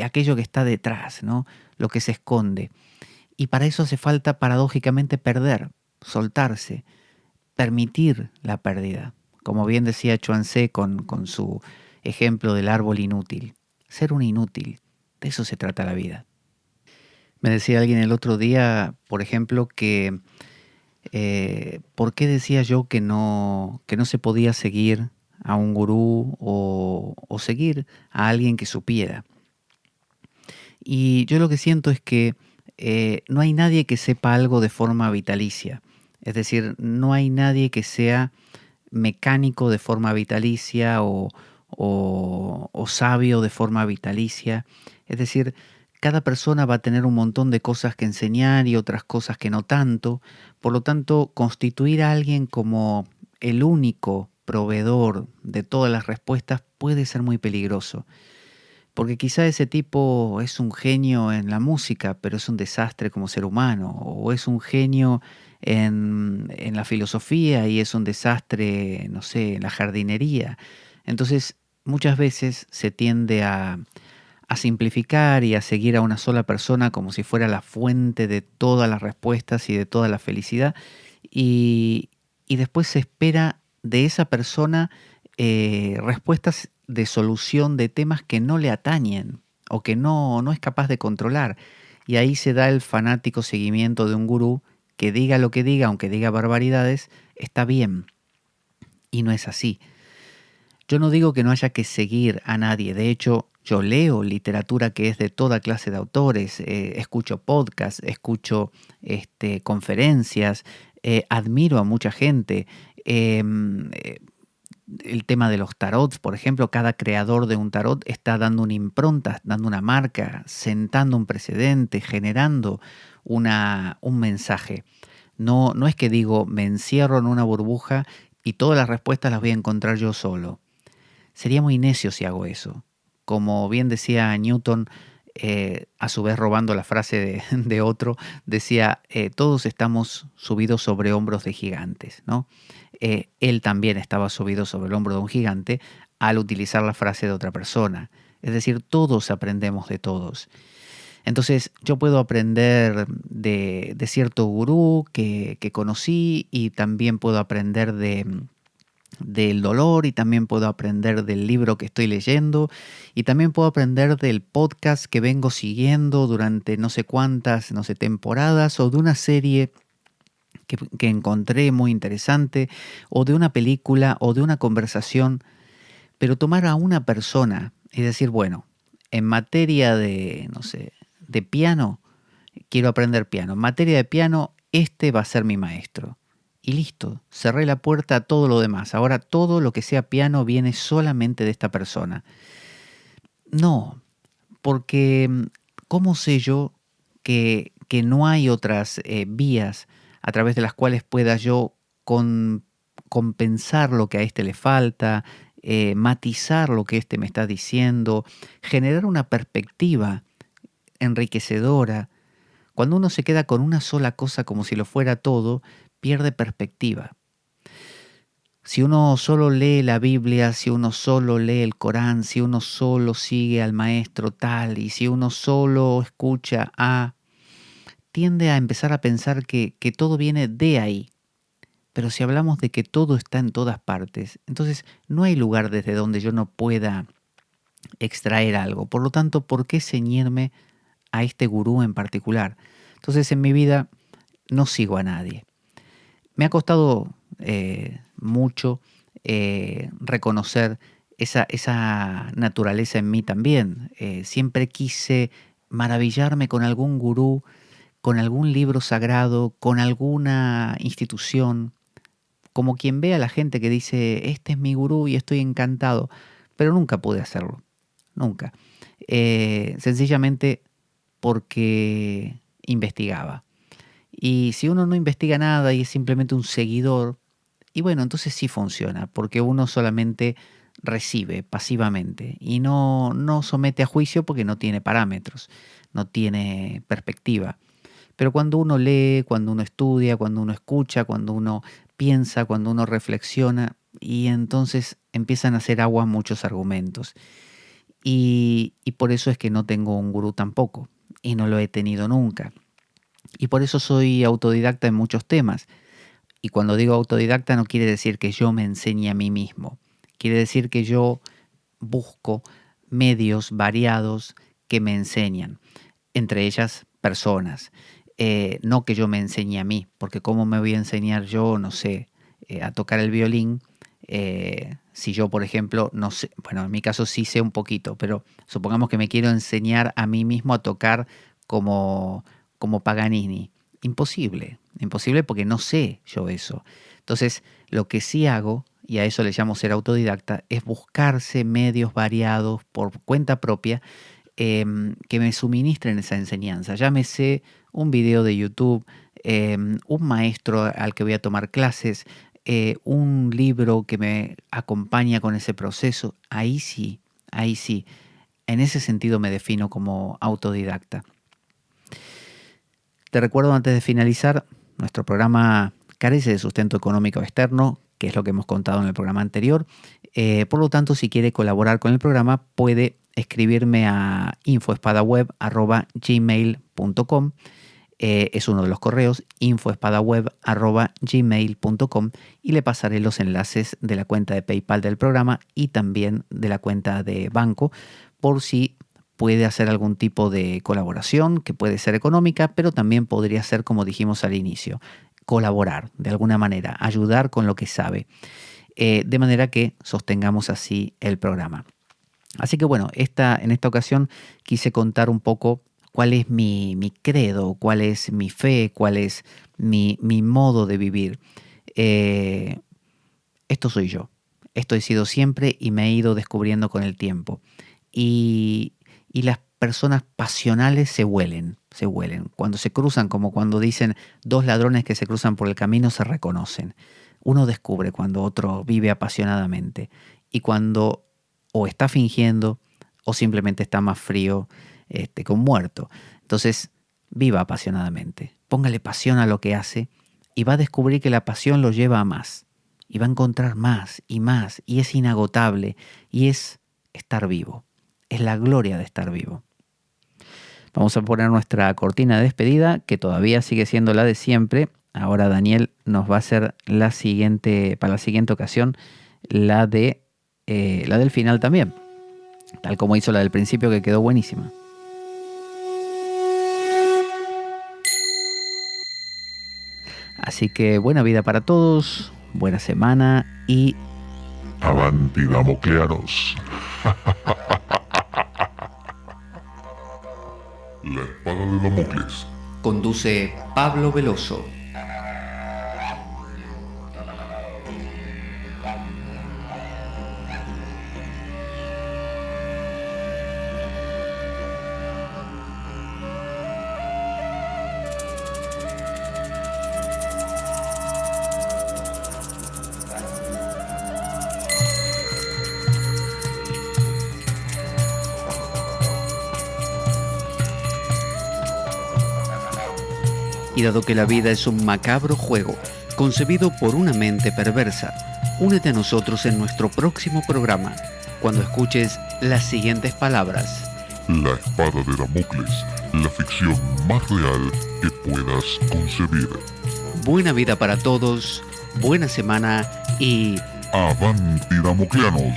aquello que está detrás, ¿no? Lo que se esconde. Y para eso hace falta, paradójicamente, perder, soltarse, permitir la pérdida. Como bien decía Chuang Tze con su ejemplo del árbol inútil. Ser un inútil, de eso se trata la vida. Me decía alguien el otro día, por ejemplo, que ¿por qué decía yo que no se podía seguir a un gurú o seguir a alguien que supiera? Y yo lo que siento es que no hay nadie que sepa algo de forma vitalicia. Es decir, no hay nadie que sea mecánico de forma vitalicia o sabio de forma vitalicia. Es decir, cada persona va a tener un montón de cosas que enseñar y otras cosas que no tanto. Por lo tanto, constituir a alguien como el único proveedor de todas las respuestas puede ser muy peligroso. Porque quizá ese tipo es un genio en la música, pero es un desastre como ser humano. O es un genio en la filosofía y es un desastre, no sé, en la jardinería. Entonces, muchas veces se tiende a simplificar y a seguir a una sola persona como si fuera la fuente de todas las respuestas y de toda la felicidad. Y después se espera de esa persona respuestas de solución de temas que no le atañen o que no es capaz de controlar. Y ahí se da el fanático seguimiento de un gurú que diga lo que diga, aunque diga barbaridades, está bien. Y no es así. Yo no digo que no haya que seguir a nadie. De hecho, yo leo literatura que es de toda clase de autores, escucho podcasts, escucho conferencias, admiro a mucha gente. El tema de los tarots, por ejemplo, cada creador de un tarot está dando una impronta, dando una marca, sentando un precedente, generando un mensaje. No es que digo, me encierro en una burbuja y todas las respuestas las voy a encontrar yo solo. Sería muy necio si hago eso. Como bien decía Newton, a su vez robando la frase de otro, decía, todos estamos subidos sobre hombros de gigantes, ¿no? Él también estaba subido sobre el hombro de un gigante al utilizar la frase de otra persona. Es decir, todos aprendemos de todos. Entonces yo puedo aprender de cierto gurú que conocí y también puedo aprender del dolor y también puedo aprender del libro que estoy leyendo y también puedo aprender del podcast que vengo siguiendo durante no sé cuántas, no sé, temporadas o de una serie que encontré muy interesante o de una película o de una conversación, pero tomar a una persona y decir, bueno, en materia de, no sé, de piano, quiero aprender piano. En materia de piano, este va a ser mi maestro. Y listo, cerré la puerta a todo lo demás. Ahora todo lo que sea piano viene solamente de esta persona. No, porque ¿cómo sé yo que no hay otras vías a través de las cuales pueda yo compensar lo que a este le falta, matizar lo que este me está diciendo, generar una perspectiva enriquecedora? Cuando uno se queda con una sola cosa como si lo fuera todo, pierde perspectiva. Si uno solo lee la Biblia, si uno solo lee el Corán, si uno solo sigue al maestro tal y si uno solo escucha tiende a empezar a pensar que todo viene de ahí. Pero si hablamos de que todo está en todas partes, entonces no hay lugar desde donde yo no pueda extraer algo. Por lo tanto, ¿por qué ceñirme a este gurú en particular? Entonces en mi vida no sigo a nadie. Me ha costado mucho reconocer esa naturaleza en mí también. Siempre quise maravillarme con algún gurú, con algún libro sagrado, con alguna institución, como quien ve a la gente que dice, este es mi gurú y estoy encantado, pero nunca pude hacerlo, nunca. Sencillamente porque investigaba. Y si uno no investiga nada y es simplemente un seguidor, y bueno, entonces sí funciona, porque uno solamente recibe pasivamente y no somete a juicio porque no tiene parámetros, no tiene perspectiva. Pero cuando uno lee, cuando uno estudia, cuando uno escucha, cuando uno piensa, cuando uno reflexiona, y entonces empiezan a hacer agua muchos argumentos. Y por eso es que no tengo un gurú tampoco, y no lo he tenido nunca. Y por eso soy autodidacta en muchos temas. Y cuando digo autodidacta no quiere decir que yo me enseñe a mí mismo. Quiere decir que yo busco medios variados que me enseñan, entre ellas personas. No que yo me enseñe a mí, porque ¿cómo me voy a enseñar yo, no sé, a tocar el violín? Si yo, por ejemplo, no sé, bueno, en mi caso sí sé un poquito, pero supongamos que me quiero enseñar a mí mismo a tocar como Paganini. Imposible, imposible porque no sé yo eso. Entonces, lo que sí hago, y a eso le llamo ser autodidacta, es buscarse medios variados por cuenta propia que me suministren esa enseñanza. Llámese un video de YouTube, un maestro al que voy a tomar clases, un libro que me acompaña con ese proceso. Ahí sí, ahí sí. En ese sentido me defino como autodidacta. Te recuerdo antes de finalizar, nuestro programa carece de sustento económico externo, que es lo que hemos contado en el programa anterior. Por lo tanto, si quiere colaborar con el programa, puede escribirme a infoespadaweb@gmail.com. Es uno de los correos, infoespadaweb@gmail.com, y le pasaré los enlaces de la cuenta de PayPal del programa y también de la cuenta de banco, por si puede hacer algún tipo de colaboración, que puede ser económica, pero también podría ser, como dijimos al inicio, colaborar de alguna manera, ayudar con lo que sabe, de manera que sostengamos así el programa. Así que bueno, en esta ocasión quise contar un poco cuál es mi credo, cuál es mi fe, cuál es mi modo de vivir. Esto soy yo, esto he sido siempre y me he ido descubriendo con el tiempo. Y las personas pasionales se huelen. Cuando se cruzan, como cuando dicen dos ladrones que se cruzan por el camino, se reconocen. Uno descubre cuando otro vive apasionadamente y cuando o está fingiendo o simplemente está más frío que un muerto. Entonces, viva apasionadamente. Póngale pasión a lo que hace y va a descubrir que la pasión lo lleva a más. Y va a encontrar más, y es inagotable, y es estar vivo. Es la gloria de estar vivo. Vamos a poner nuestra cortina de despedida, que todavía sigue siendo la de siempre. Ahora Daniel nos va a hacer la siguiente, para la siguiente ocasión, la del final también, tal como hizo la del principio, que quedó buenísima. Así que buena vida para todos, buena semana y Avanti Damocleanos. La espada de Damocles. Conduce Pablo Veloso. Y dado que la vida es un macabro juego, concebido por una mente perversa, únete a nosotros en nuestro próximo programa, cuando escuches las siguientes palabras. La espada de Damocles, la ficción más real que puedas concebir. Buena vida para todos, buena semana y Avanti Damocleanos.